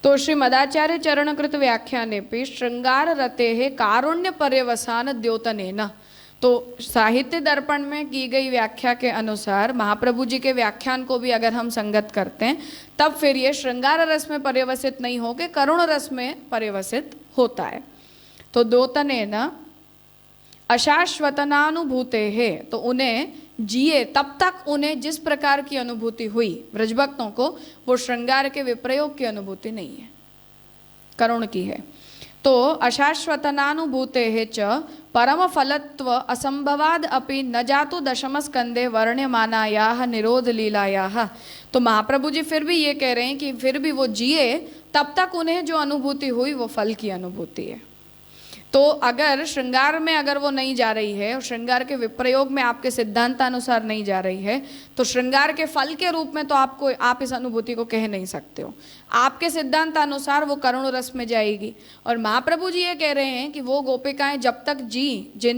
तो श्रीमदाचार्य चरणकृत व्याख्यानेपि श्रृंगार रतेः कारुण्य पर्यवसान द्योतनेन। तो साहित्य दर्पण में की गई व्याख्या के अनुसार महाप्रभु जी के व्याख्यान को भी अगर हम संगत करते हैं, तब फिर ये श्रृंगार रस में पर्यवसित नहीं होकर करुण रस में पर्यवसित होता है। तो द्योतनेन अशाश्वतनानुभूते है, तो उन्हें जिए तब तक उन्हें जिस प्रकार की अनुभूति हुई व्रजभक्तों को, वो श्रृंगार के विप्रयोग की अनुभूति नहीं है। करुण की है। तो अशाश्वतनानुभूते च परम फलत्व असंभवाद अपि न जातु दशम स्कंदे वर्ण्यमानायाः निरोध लीलायाः। तो महाप्रभु जी फिर भी ये कह रहे हैं कि फिर भी वो जिए तब तक उन्हें जो अनुभूति हुई वो फल की अनुभूति है। तो अगर श्रृंगार में अगर वो नहीं जा रही है और श्रृंगार के विप्रयोग में आपके सिद्धांतानुसार नहीं जा रही है, तो श्रृंगार के फल के रूप में तो आप इस अनुभूति को कह नहीं सकते हो। आपके सिद्धांतानुसार वो करुण रस में जाएगी। और महाप्रभु जी ये कह रहे हैं कि वो गोपिकाएं जब तक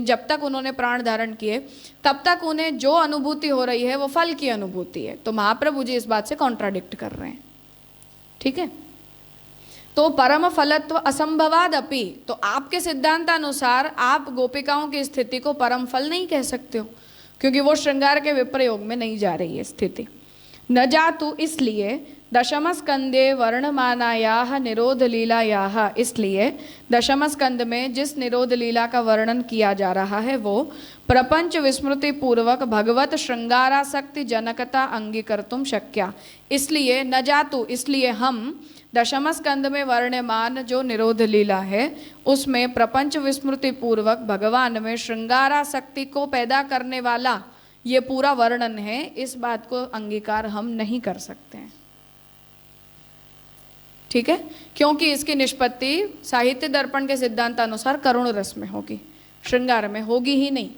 जब तक उन्होंने प्राण धारण किए तब तक उन्हें जो अनुभूति हो रही है वो फल की अनुभूति है। तो महाप्रभु जी इस बात से कॉन्ट्राडिक्ट कर रहे हैं। ठीक है, तो परम फलत्व असंभवाद अपि, तो आपके सिद्धांतानुसार आप गोपिकाओं की स्थिति को परम फल नहीं कह सकते हो, क्योंकि वो श्रृंगार के विप्रयोग में नहीं जा रही है स्थिति। न जातु, इसलिए दशम स्कंदे वर्णमानायाः निरोध लीलायाः, इसलिए दशम स्कंद में जिस निरोध लीला का वर्णन किया जा रहा है वो प्रपंच विस्मृति पूर्वक भगवत श्रृंगारासक्ति जनकता अंगीकर्तुम शक्या। इसलिए न जातु, इसलिए हम दशम स्कंद में वर्ण्यमान जो निरोध लीला है उसमें प्रपंच विस्मृति पूर्वक भगवान में श्रृंगारासक्ति को पैदा करने वाला ये पूरा वर्णन है, इस बात को अंगीकार हम नहीं कर सकते हैं। ठीक है, क्योंकि इसकी निष्पत्ति साहित्य दर्पण के सिद्धांत अनुसार करुण रस में होगी, श्रृंगार में होगी ही नहीं।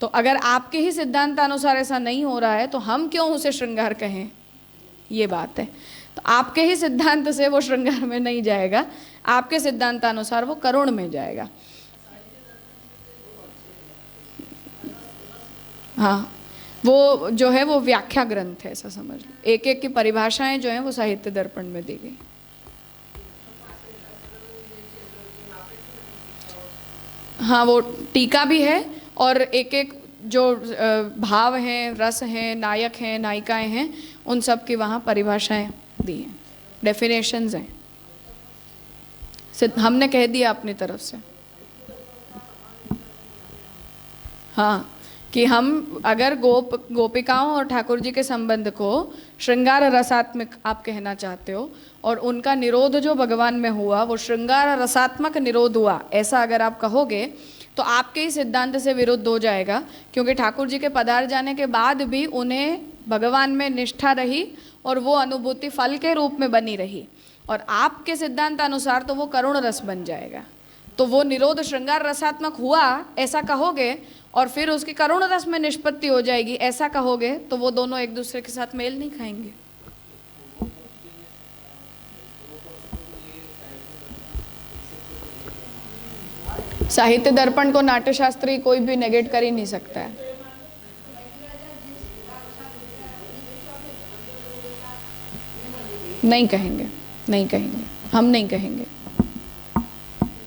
तो अगर आपके ही सिद्धांत अनुसार ऐसा नहीं हो रहा है तो हम क्यों उसे श्रृंगार कहें, ये बात है। तो आपके ही सिद्धांत से वो श्रृंगार में नहीं जाएगा, आपके सिद्धांतानुसार वो करुण में जाएगा। हाँ, वो जो है वो व्याख्या ग्रंथ है, ऐसा समझ लो। एक एक की परिभाषाएं जो हैं वो साहित्य दर्पण में दी गई। हाँ, वो टीका भी है और एक एक जो भाव हैं, रस हैं, नायक हैं, नायिकाएं हैं, उन सब की वहाँ परिभाषाएं दी हैं, डेफिनेशंस हैं। हमने कह दिया अपनी तरफ से। हाँ, कि हम अगर गोपिकाओं और ठाकुर जी के संबंध को श्रृंगार रसात्मक आप कहना चाहते हो और उनका निरोध जो भगवान में हुआ वो श्रृंगार रसात्मक निरोध हुआ, ऐसा अगर आप कहोगे तो आपके ही सिद्धांत से विरुद्ध हो जाएगा, क्योंकि ठाकुर जी के पधार जाने के बाद भी उन्हें भगवान में निष्ठा रही और वो अनुभूति फल के रूप में बनी रही, और आपके सिद्धांत अनुसार तो वो करुण रस बन जाएगा। तो वो निरोध श्रृंगार रसात्मक हुआ ऐसा कहोगे और फिर उसकी करुण रस में निष्पत्ति हो जाएगी ऐसा कहोगे, तो वो दोनों एक दूसरे के साथ मेल नहीं खाएंगे। साहित्य दर्पण को नाट्यशास्त्री कोई भी नेगेट कर ही नहीं सकता है। नहीं कहेंगे, नहीं कहेंगे, हम नहीं कहेंगे।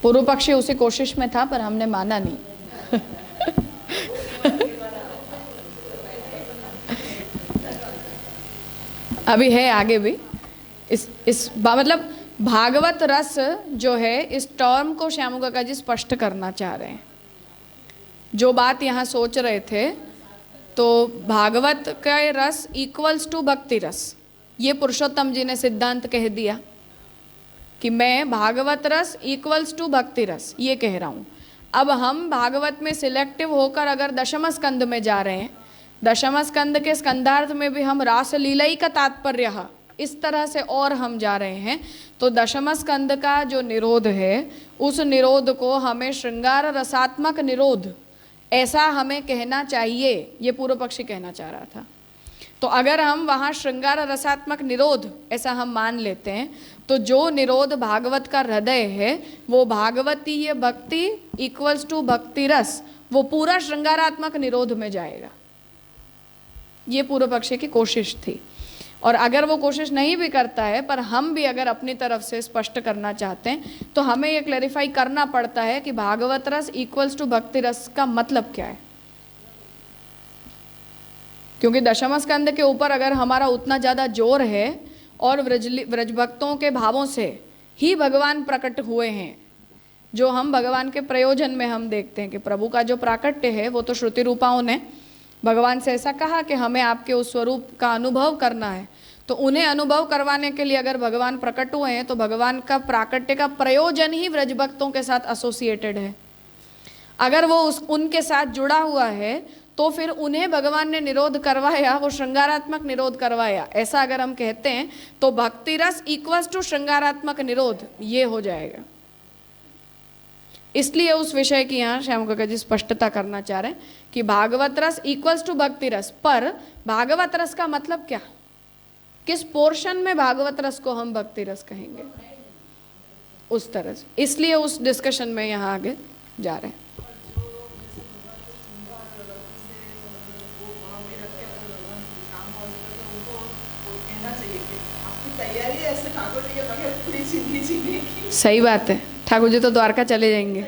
पूर्व पक्षी उसी कोशिश में था पर हमने माना नहीं। अभी है आगे भी इस मतलब भागवत रस जो है, इस टर्म को श्यामू काका जी स्पष्ट करना चाह रहे हैं। जो बात यहाँ सोच रहे थे, तो भागवत का रस इक्वल्स टू भक्ति रस, ये पुरुषोत्तम जी ने सिद्धांत कह दिया कि मैं भागवत रस इक्वल्स टू भक्ति रस, ये कह रहा हूँ। अब हम भागवत में सिलेक्टिव होकर अगर दशम स्कंद में जा रहे हैं, दशम स्कंद के स्कंदार्थ में भी हम रास लीलाई का तात्पर्य इस तरह से और हम जा रहे हैं, तो दशम स्कंद का जो निरोध है उस निरोध को हमें श्रृंगार रसात्मक निरोध ऐसा हमें कहना चाहिए, ये पूर्व पक्षी कहना चाह रहा था। तो अगर हम वहाँ श्रृंगार रसात्मक निरोध ऐसा हम मान लेते हैं, तो जो निरोध भागवत का हृदय है वो भागवतीय भक्ति इक्वल्स टू भक्ति रस, वो पूरा श्रृंगारात्मक निरोध में जाएगा। ये पूर्व पक्षी की कोशिश थी। और अगर वो कोशिश नहीं भी करता है, पर हम भी अगर अपनी तरफ से स्पष्ट करना चाहते हैं तो हमें ये क्लैरिफाई करना पड़ता है कि भागवत रस इक्वल्स टू भक्ति रस का मतलब क्या है। क्योंकि दशम स्कंद के ऊपर अगर हमारा उतना ज़्यादा जोर है और व्रज भक्तों के भावों से ही भगवान प्रकट हुए हैं, जो हम भगवान के प्रयोजन में हम देखते हैं कि प्रभु का जो प्राकट्य है वो तो श्रुति रूपाओं ने भगवान से ऐसा कहा कि हमें आपके उस स्वरूप का अनुभव करना है, तो उन्हें अनुभव करवाने के लिए अगर भगवान प्रकट हुए हैं तो भगवान का प्राकट्य का प्रयोजन ही व्रज भक्तों के साथ एसोसिएटेड है। अगर वो उनके साथ जुड़ा हुआ है तो फिर उन्हें भगवान ने निरोध करवाया, वो श्रृंगारात्मक निरोध करवाया, ऐसा अगर हम कहते हैं तो भक्ति रस इक्वल्स टू श्रृंगारात्मक निरोध, ये हो जाएगा। इसलिए उस विषय की यहाँ श्याम काका जी स्पष्टता करना चाह रहे हैं कि भागवत रस इक्वल्स टू भक्ति रस। पर भागवत रस का मतलब क्या, किस पोर्शन में भागवत रस को हम भक्ति रस कहेंगे, उस तरह से, इसलिए उस डिस्कशन में यहाँ आगे जा रहे हैं। सही बात है, ठाकुर जी तो द्वारका चले जाएंगे।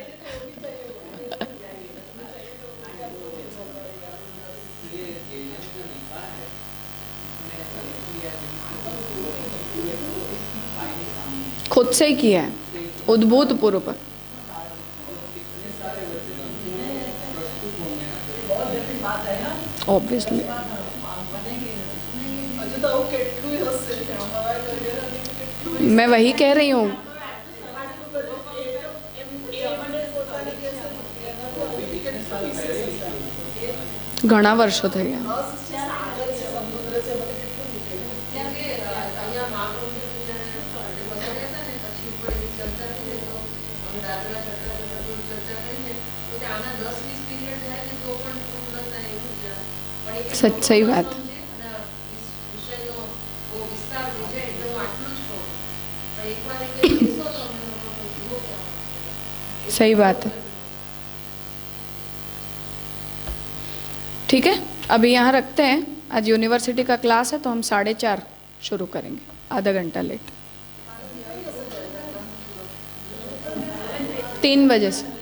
खुद से ही किया है, उद्भूत पूर्व पर। ऑब्वियसली मैं वही कह रही हूँ, घना वर्षों थे गया। सही बात, सही बात है। ठीक है, अभी यहाँ रखते हैं। आज यूनिवर्सिटी का क्लास है तो हम 4:30 शुरू करेंगे, आधा घंटा लेट, 3 बजे से।